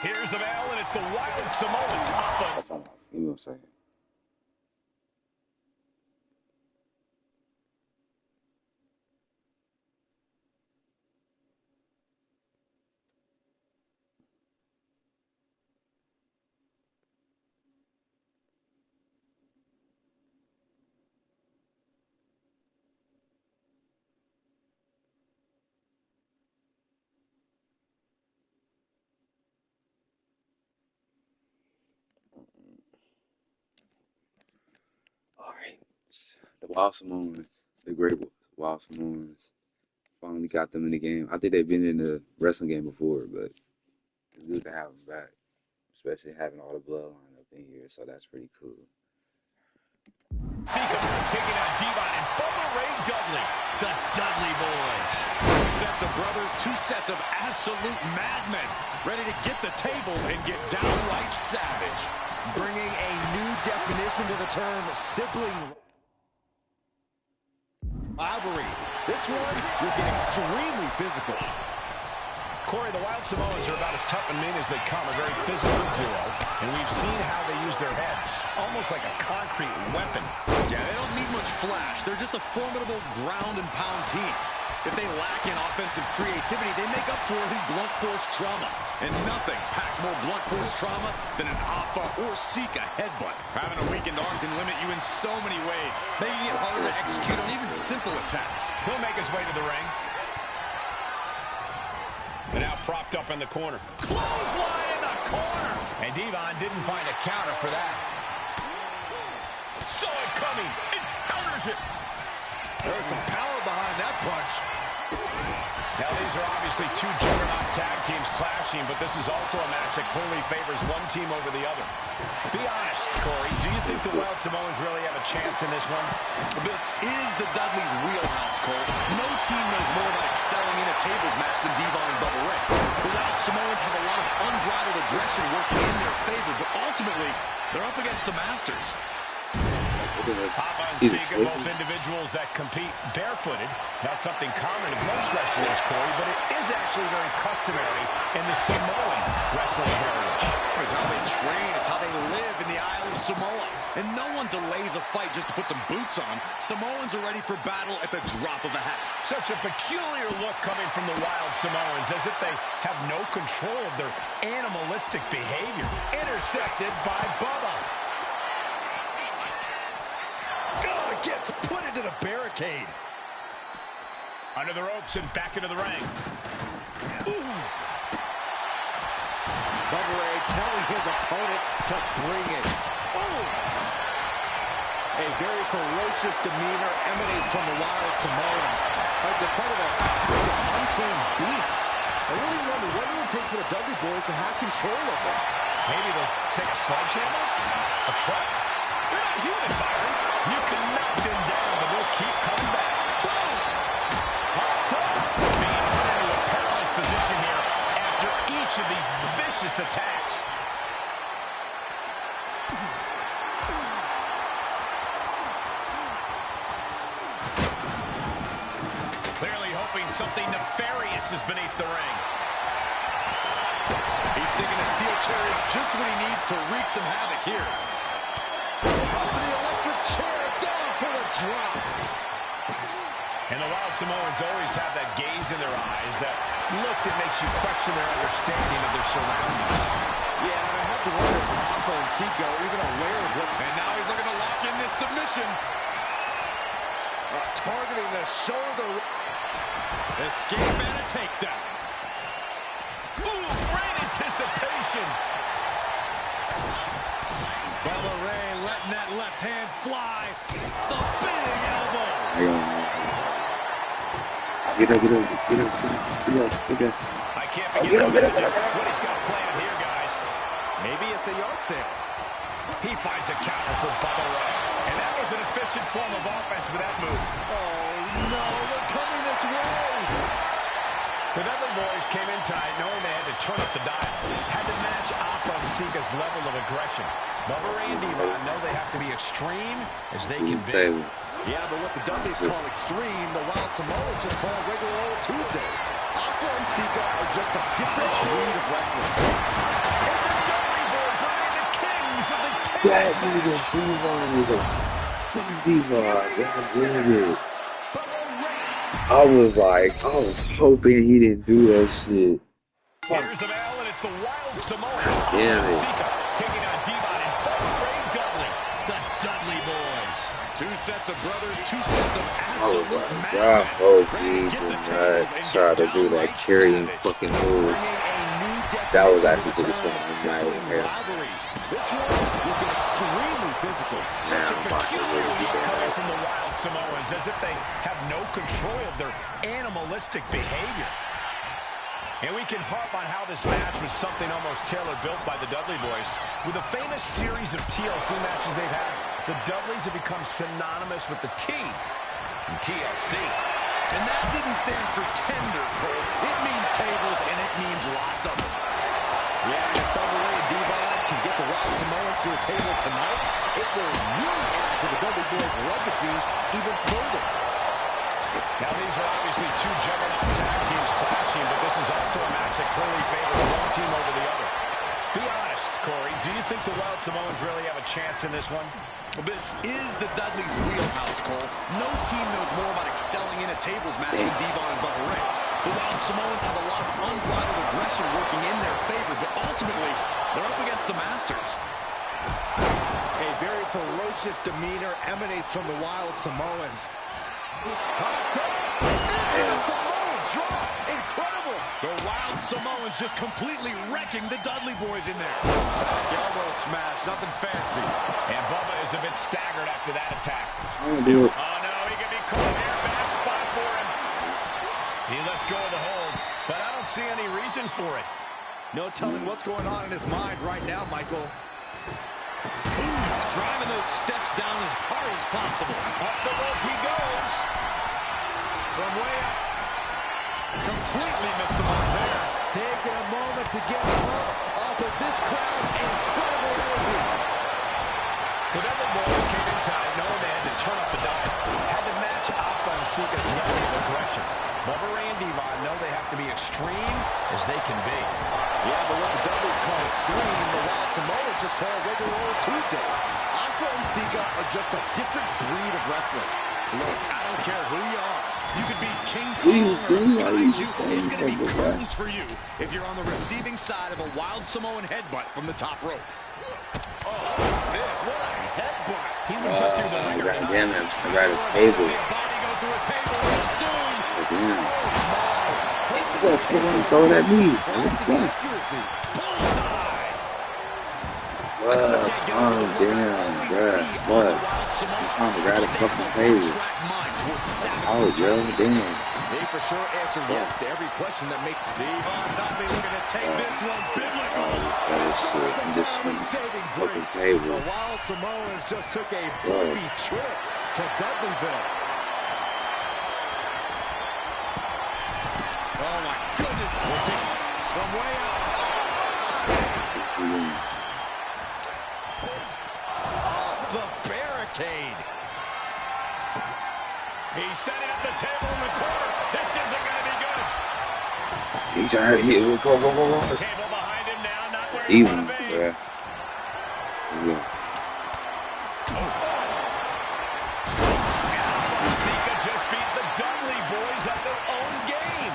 Here's the bell, and it's the Wild Samoans off of. That's all right. You know what I'm saying? All right. The Wild Samoans, the great Wild Samoans, finally got them in the game. I think they've been in the wrestling game before, but it's good to have them back, especially having all the bloodline up in here. So that's pretty cool. Sika taking out Devon and Bubba Ray Dudley. The Dudley Boys. Two sets of brothers, two sets of absolute madmen, ready to get the tables and get downright savage. Bringing a new definition to the term sibling rivalry. This one will get extremely physical. Corey, the Wild Samoans are about as tough and mean as they come, a very physical duo, and we've seen how they use their heads, almost like a concrete weapon. Yeah, they don't need much flash. They're just a formidable ground and pound team. If they lack in offensive creativity, they make up for it in blunt force trauma. And nothing packs more blunt force trauma than an Alpha or Sika headbutt. Having a weakened arm can limit you in so many ways, making it harder to execute on even simple attacks. He'll make his way to the ring. And now propped up in the corner. Clothesline in the corner. And Devon didn't find a counter for that. Saw it coming. And counters it. There's some power behind that punch. Now, these are obviously two juggernaut tag teams clashing, but this is also a match that clearly favors one team over the other. Be honest, Corey, do you think the Wild Samoans really have a chance in this one? This is the Dudleys' wheelhouse, Cole. No team knows more about excelling in a tables match than Devon and Bubba Ray. The Wild Samoans have a lot of unbridled aggression working in their favor, but ultimately, they're up against the Masters. Papa and Sika, both individuals that compete barefooted. Not something common in most wrestlers, Corey, but it is actually very customary in the Samoan wrestling heritage. It's how they train. It's how they live in the Isle of Samoa. And no one delays a fight just to put some boots on. Samoans are ready for battle at the drop of a hat. Such a peculiar look coming from the Wild Samoans, as if they have no control of their animalistic behavior. Intercepted by Bubba. Gets put into the barricade. Under the ropes and back into the ring. Ooh. Bubba Ray telling his opponent to bring it. Oh! A very ferocious demeanor emanates from the Wild Samoans. Like the part of an untamed beast. I really wonder what it would take for the Dudley Boys to have control of them. Maybe they'll take a sledgehammer? A truck? They're not human, Byron. You can knock them down, but they'll keep coming back. Boom! Being put into a perilous position here after each of these vicious attacks. Clearly hoping something nefarious is beneath the ring. He's thinking a steel chair is just what he needs to wreak some havoc here. Up to the electric chair, down for the drop. And the Wild Samoans always have that gaze in their eyes, that look that makes you question their understanding of their surroundings. Yeah, I have to wonder if Alpha and Sika are even aware of what... And now he's looking to lock in this submission. Targeting the shoulder. Escape and a takedown. Ooh, great anticipation. Bubba Ray letting that left hand fly. The big elbow. Get up, Sika. I can't begin to imagine what he's got planned here, guys. Maybe it's a yard sale. He finds a counter for Bubba Ray. And that was an efficient form of offense with that move. Oh, no, they're coming this way. The Dudley Boys came in tight, knowing they had to turn up the dial. Had to match Alpha and Sika's level of aggression. Bubba Ray and Devon know they have to be extreme as they can be. Yeah, but what the Dudleys call extreme, the Wild Samoans just call regular old Tuesday. Alpha and Sika are just a different breed of wrestling. And the Dudley Boys remain the kings of the That nigga Devon is a Devon. God damn it. I was hoping he didn't do that shit. Here's the bell, and it's the Wild Samoans. Damn it. Sika taking on Devon and Ray Dudley. The Dudley Boys. Two sets of brothers, two sets of I was absolute like, madmen. I hope he Ready to did get the not tables and try get to do that downright carrying savage. fucking move. That was actually pretty funny. Rivalry. This one will get extremely physical. Such a I'm about to peculiar really look beat their coming ass. from the Wild Samoans, as if they have no control of their animalistic behavior. And we can harp on how this match was something almost tailor-built by the Dudley Boys. With a famous series of TLC matches they've had, the Dudleys have become synonymous with the T in TLC. And that didn't stand for tender, Cole. It means tables, and it means lots of them. Yeah, if Bubba Ray and Devon can get the Wild Samoans to a table tonight, it will really add to the Dudley Boys' legacy even further. Now, these are obviously two juggernaut tag teams clashing, but this is also a match that clearly favors one team over the other. Be honest, Corey, do you think the Wild Samoans really have a chance in this one? Well, this is the Dudleys' wheelhouse, Cole. No team knows more about excelling in a tables match than Devon and Bubba Ray. The Wild Samoans have a lot of unbridled aggression working in their favor, but ultimately, they're up against the Masters. A very ferocious demeanor emanates from the Wild Samoans. Into the Samoan drop. Incredible. The Wild Samoans just completely wrecking the Dudley Boys in there. Back elbow smash, nothing fancy. And Bubba is a bit staggered after that attack. Trying to do it. Oh, no, he could be caught here. Bad spot for him. He lets go of the hold, but I don't see any reason for it. No telling what's going on in his mind right now, Michael. Driving those steps down as hard as possible. Up the rope he goes. From way up. Completely missed the mark there. Taking a moment to get pumped off of this crowd's incredible energy. The Dudley Boys came in time knowing they had to turn up the dial. Had to match Alpha and Sika's level of aggression. Bubba Ray and Devon know they have to be extreme as they can be. Yeah, but what the Dudleys call extreme, the Wild Samoans just call regular old Tuesday. Alpha and Sika are just a different breed of wrestling. Look, I don't care who you are. You could be King Kong or Kaiju. It's going to be curtains for you if you're on the receiving side of a Wild Samoan headbutt from the top rope. Oh, this, what a headbutt. He would cut through the ringer. God damn it. I got a table. See a body go through a table real soon. Damn. You gotta fucking throw it at me. Accuracy. Oh, damn, bruh. What? I'm trying to grab a fucking table. Oh, Joe, damn. They for sure answer yes to every question that makes Devon Dudley looking to take this one biblical. Oh, this other shit. I'm just saving fucking grace. table. The Wild Samoans just took a booby trip to Dudleyville. Oh, my goodness. From way up. Off the barricade. He's setting up the table in the corner. This isn't going to be good. He's already here. Go. Table behind him now, not where he Even, want to be. bruh. Yeah. Sika just beat the Dudley Boys at their own game.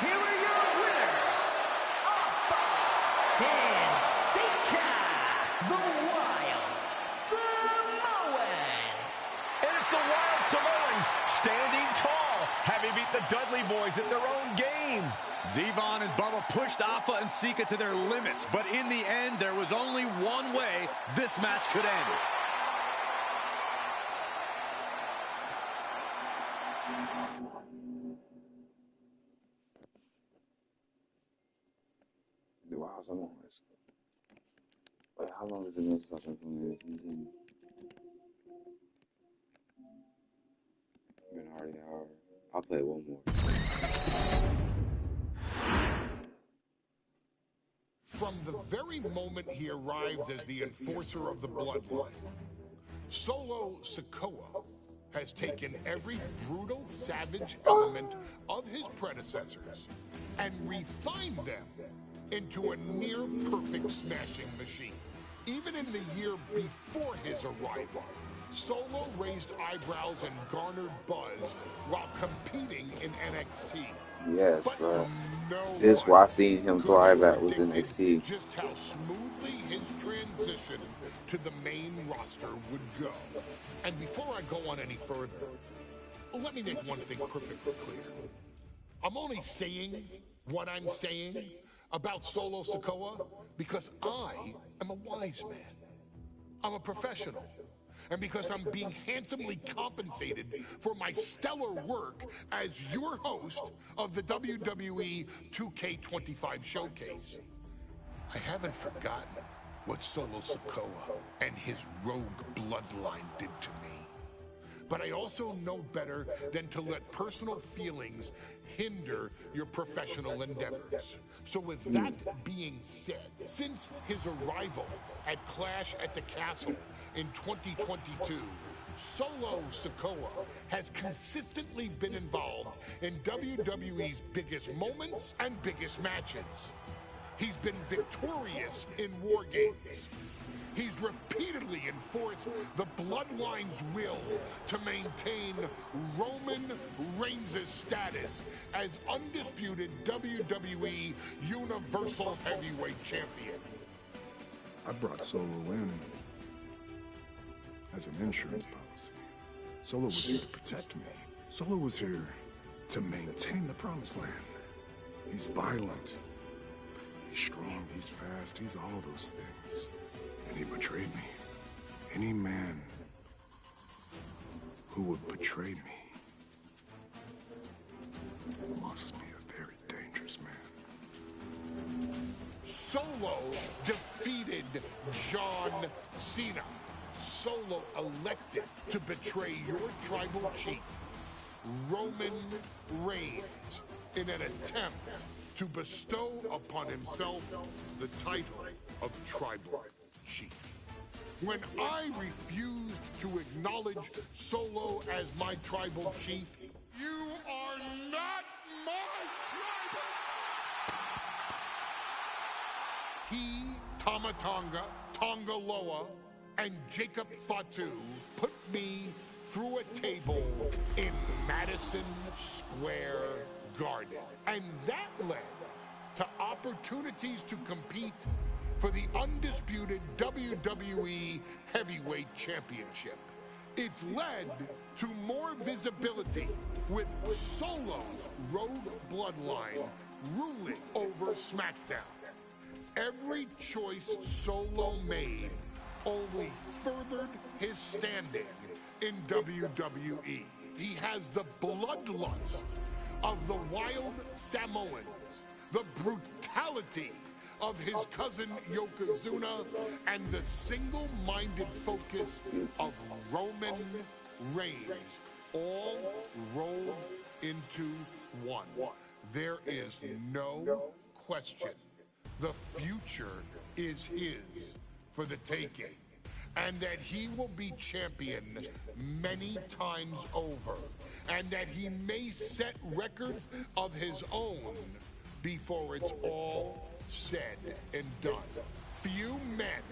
Here are your winners, Alpha and Sika, the Wild Samoans. And it's the Wild Samoans standing tall, having beat the Dudley Boys at their own game. Devon and Bubba pushed Alpha and Sika to their limits, but in the end, there was only one way this match could end. Wow, someone is. Wait, how long is the match fucking from this? Been already an hour. I'll play one more. From the very moment he arrived as the enforcer of the bloodline, Solo Sikoa has taken every brutal, savage element of his predecessors and refined them into a near-perfect smashing machine. Even in the year before his arrival, Solo raised eyebrows and garnered buzz while competing in NXT. Yes, But bro. no This why I one seen him could thrive have at was predicted NXT. just how smoothly his transition to the main roster would go. And before I go on any further, let me make one thing perfectly clear. I'm only saying what I'm saying about Solo Sikoa because I am a wise man. I'm a professional. And because I'm being handsomely compensated for my stellar work as your host of the WWE 2K25 showcase. I haven't forgotten what Solo Sikoa and his rogue bloodline did to me. But I also know better than to let personal feelings hinder your professional endeavors. So with that being said, since his arrival at Clash at the Castle in 2022, Solo Sikoa has consistently been involved in WWE's biggest moments and biggest matches. He's been victorious in War Games. He's repeatedly enforced the Bloodline's will to maintain Roman Reigns' status as undisputed WWE Universal Heavyweight Champion. I brought Solo in as an insurance policy. Solo was here to protect me. Solo was here to maintain the promised land. He's violent. He's strong, he's fast, he's all those things. And he betrayed me. Any man who would betray me must be a very dangerous man. Solo defeated John Cena. Solo elected to betray your tribal chief, Roman Reigns, in an attempt to bestow upon himself the title of tribal chief. When I refused to acknowledge Solo as my tribal chief, you are not my tribal! He, Tamatanga, Tongaloa, and Jacob Fatu put me through a table in Madison Square Garden. And that led to opportunities to compete for the undisputed WWE Heavyweight Championship. It's led to more visibility with Solo's rogue bloodline ruling over SmackDown. Every choice Solo made only furthered his standing in WWE. He has the bloodlust of the wild Samoans, the brutality of his cousin Yokozuna, and the single-minded focus of Roman Reigns, all rolled into one. There is no question. The future is his for the taking, and that he will be champion many times over, and that he may set records of his own before it's all said and done. Few men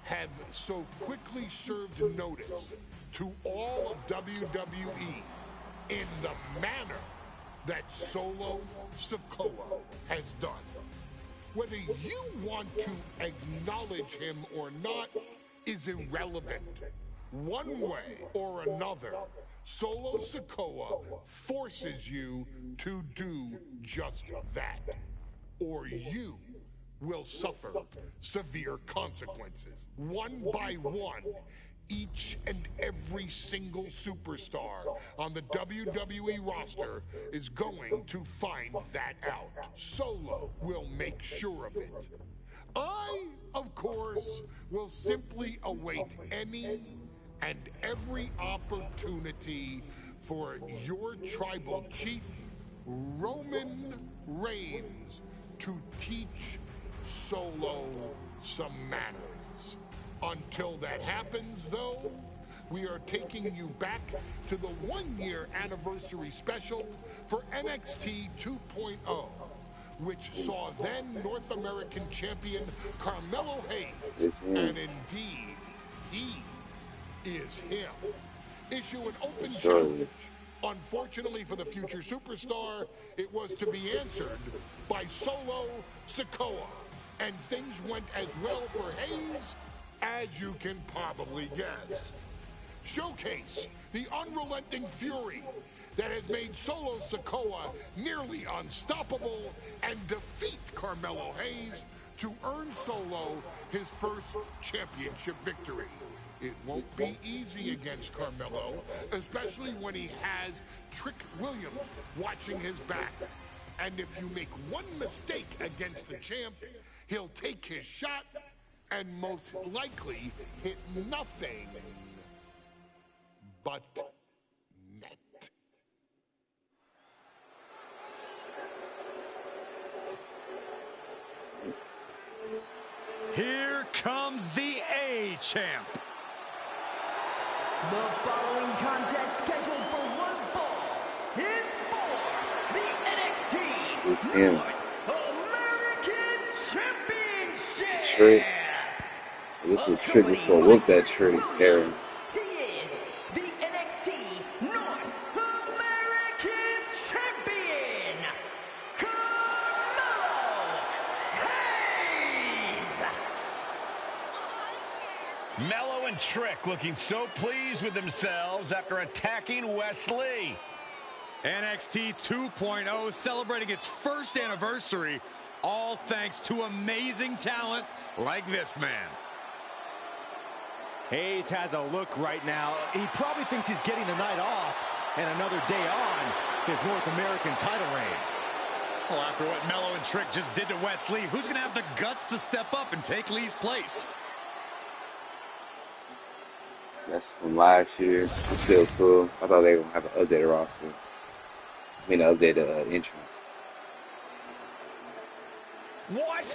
have so quickly served notice to all of WWE in the manner that Solo Sikoa has done. Whether you want to acknowledge him or not is irrelevant. One way or another, Solo Sikoa forces you to do just that, or you will suffer severe consequences. One by one, each and every single superstar on the WWE roster is going to find that out. Solo will make sure of it. I, of course, will simply await any and every opportunity for your tribal chief, Roman Reigns, to teach Solo some manners. Until that happens, though, we are taking you back to the one-year anniversary special for NXT 2.0, which saw then North American champion Carmelo Hayes, and indeed, he is him, issue an open challenge. Unfortunately for the future superstar, it was to be answered by Solo Sikoa, and things went as well for Hayes as you can probably guess. Showcase the unrelenting fury that has made Solo Sikoa nearly unstoppable and defeat Carmelo Hayes to earn Solo his first championship victory. It won't be easy against Carmelo, especially when he has Trick Williams watching his back. And if you make one mistake against the champ, he'll take his shot and most likely hit nothing but net. Here comes the A-Champ. The following contest scheduled for one fall is for the NXT North American Championship. Trick. This is Trick before whoop that Trick era. He is the NXT North American Champion, Carmelo Hayes. Mello and Trick looking so pleased with themselves after attacking Wes Lee. NXT 2.0 celebrating its first anniversary, all thanks to amazing talent like this man. Hayes has a look right now. He probably thinks he's getting the night off and another day on his North American title reign. Well, after what Mello and Trick just did to Wes Lee, who's going to have the guts to step up and take Lee's place? That's from last year. It's still cool. I thought they were going to have an updated roster. I mean, an updated entrance. What?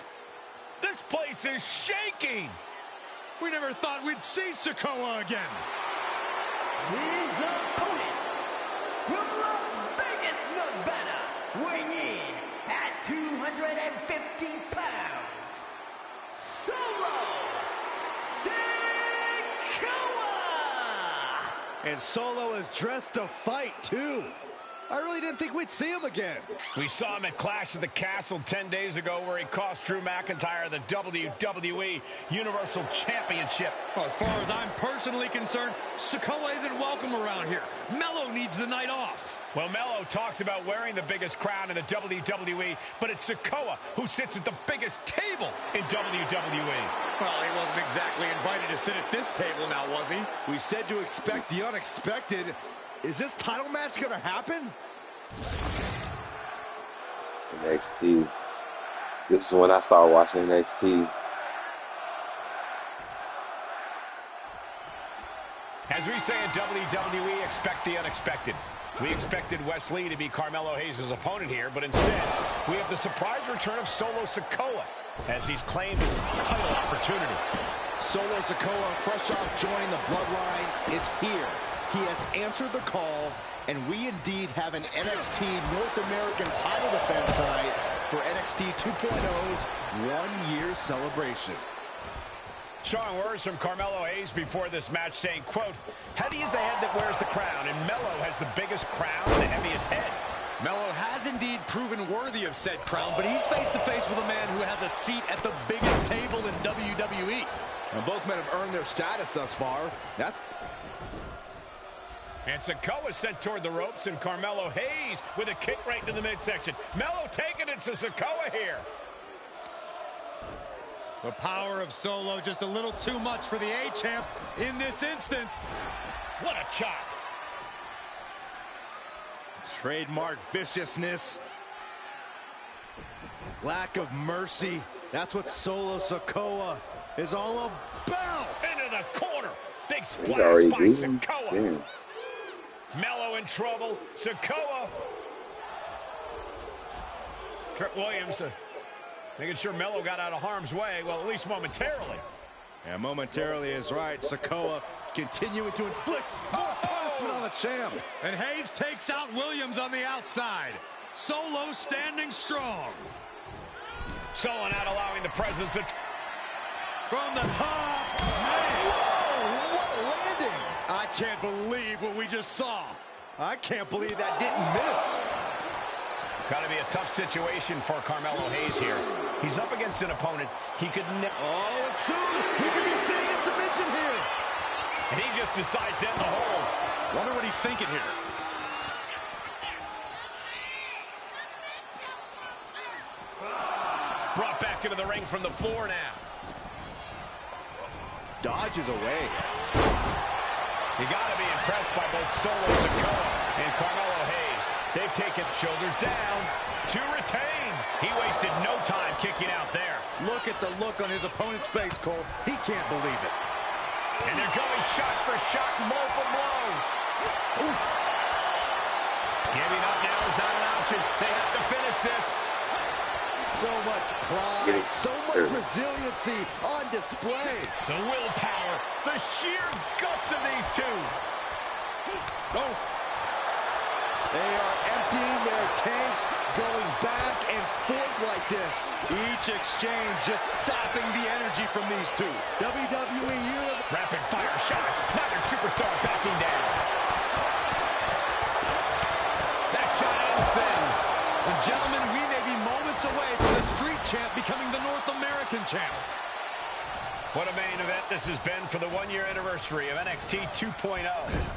This place is shaking! We never thought we'd see Sikoa again. His opponent from Las Vegas, Nevada, weighing in at 250 pounds, Solo Sikoa! And Solo is dressed to fight, too. I really didn't think we'd see him again. We saw him at Clash of the Castle 10 days ago where he cost Drew McIntyre the WWE Universal Championship. Well, as far as I'm personally concerned, Sikoa isn't welcome around here. Mello needs the night off. Well, Mello talks about wearing the biggest crown in the WWE, but it's Sikoa who sits at the biggest table in WWE. Well, he wasn't exactly invited to sit at this table now, was he? We said to expect the unexpected. Is this title match going to happen? NXT. This is when I started watching NXT. As we say in WWE, expect the unexpected. We expected Wes Lee to be Carmelo Hayes' opponent here, but instead, we have the surprise return of Solo Sikoa as he's claimed his title opportunity. Solo Sikoa, fresh off joining the Bloodline, is here. He has answered the call, and we indeed have an NXT North American title defense tonight for NXT 2.0's one-year celebration. Strong words from Carmelo Hayes before this match saying, quote, heavy is the head that wears the crown, and Mello has the biggest crown and the heaviest head. Mello has indeed proven worthy of said crown, but he's face-to-face with a man who has a seat at the biggest table in WWE. And both men have earned their status thus far. And Sikoa sent toward the ropes, and Carmelo Hayes with a kick right into the midsection. Mello taking it to Sikoa here. The power of Solo just a little too much for the A-Champ in this instance. What a chop. Trademark viciousness. Lack of mercy. That's what Solo Sikoa is all about. Into the corner. Big splash by Sikoa. Damn. Mello in trouble. Sikoa. Trick Williams making sure Mello got out of harm's way. Well, at least momentarily. Yeah, momentarily is right. Sikoa continuing to inflict more punishment on the champ. And Hayes takes out Williams on the outside. Solo standing strong. Solo not allowing the presence of... From the top. Whoa, what a landing. I can't believe what we just saw. I can't believe that didn't miss. Got to be a tough situation for Carmelo Hayes here. He's up against an opponent he could never... Oh, and soon we could be seeing a submission here. And he just decides to end the hold. Wonder what he's thinking here. Brought back into the ring from the floor now. Dodges away. You got to be impressed by both Solo Sikoa and Carmelo Hayes. They've taken shoulders down to retain. He wasted no time kicking out there. Look at the look on his opponent's face, Cole. He can't believe it. And they're going shot for shot, blow for blow. Oof. Giving up now is not an option. They have to finish this. So much pride, so much resiliency on display. The willpower, the sheer guts of these two. Oh. They are emptying their tanks, going back and forth like this. Each exchange just sapping the energy from these two. WWE Universe. Rapid fire shots. Neither superstar backing down. That shot ends things. And gentlemen, we may be moments away from the Street Champ becoming the North American Champ. What a main event this has been for the one-year anniversary of NXT 2.0.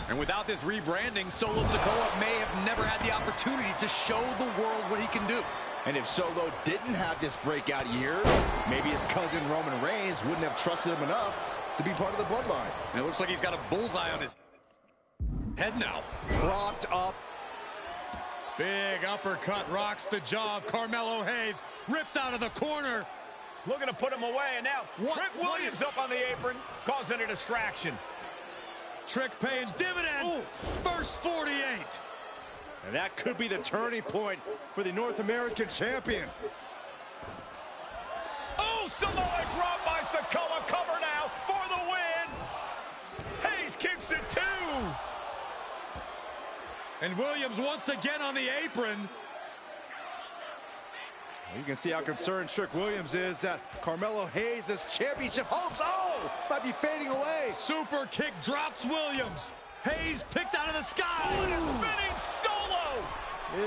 And without this rebranding, Solo Sikoa may have never had the opportunity to show the world what he can do. And if Solo didn't have this breakout year, maybe his cousin Roman Reigns wouldn't have trusted him enough to be part of the bloodline. And it looks like he's got a bullseye on his head now. Propped up. Big uppercut rocks the jaw of Carmelo Hayes. Ripped out of the corner. Looking to put him away, and now Trick Williams up on the apron, causing a distraction. Trick paying dividends. Ooh. First 48. And that could be the turning point for the North American champion. Oh, Samoa drop by Sikoa. Cover now for the win. Hayes kicks it too. And Williams once again on the apron. You can see how concerned Trick Williams is that Carmelo Hayes' championship hopes, might be fading away. Super kick drops Williams. Hayes picked out of the sky. Spinning Solo.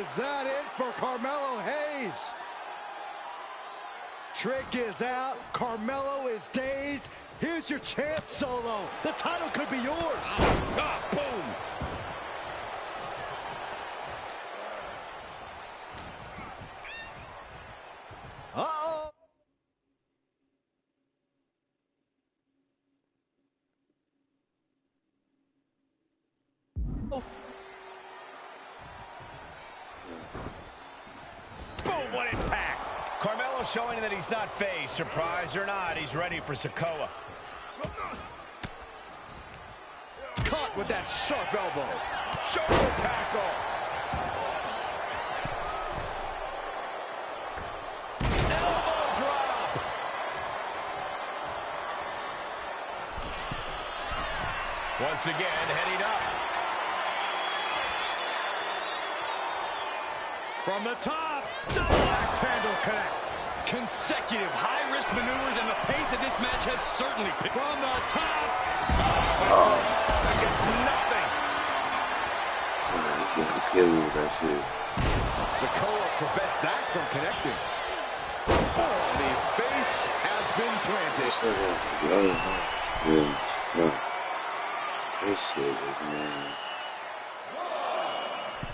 Is that it for Carmelo Hayes? Trick is out. Carmelo is dazed. Here's your chance, Solo. The title could be yours. Boom. Uh-oh. Boom, what impact. Carmelo showing that he's not phased. Surprised or not, he's ready for Sikoa. Caught with that sharp elbow. Shoulder tackle. Once again, heading up. From the top, double axe handle connects. Consecutive high-risk maneuvers, and the pace of this match has certainly picked. From the top. Against nothing. He's gonna kill you with that shit. Sikoa prevents that from connecting. Oh, the face has been planted. This shit is, man.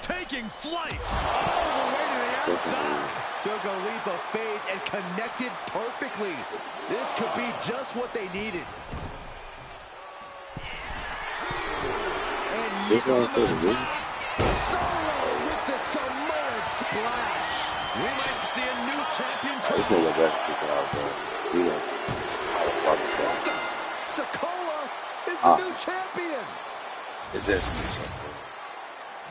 Taking flight all the way to the outside. Took a leap of faith and connected perfectly. This could be just what they needed. And This one for the win. Solo with the Samoan splash. We might see a new champion. This nigga best to get out there. He don't. Sikoa is the new champion. Is this new champion?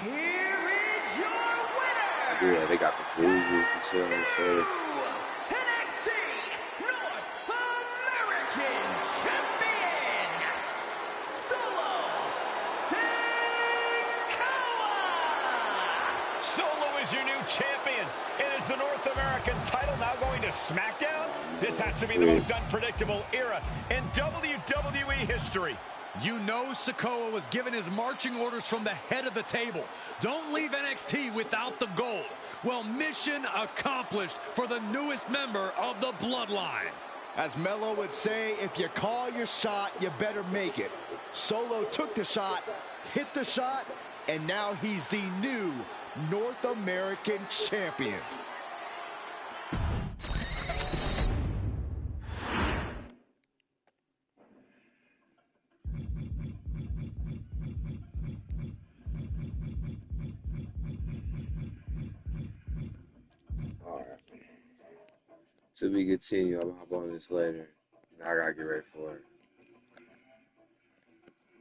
Here is your winner. Yeah, they got the bruises and shit on his face. NXT North American Champion, Solo champion. And is the North American title now going to SmackDown? This has to be the most unpredictable era in WWE history. You know Sikoa was given his marching orders from the head of the table. Don't leave NXT without the gold. Well, mission accomplished for the newest member of the Bloodline. As Melo would say, if you call your shot, you better make it. Solo took the shot, hit the shot, and now he's the new North American champion. To be continued. I'll hop on this later. I gotta get ready for it.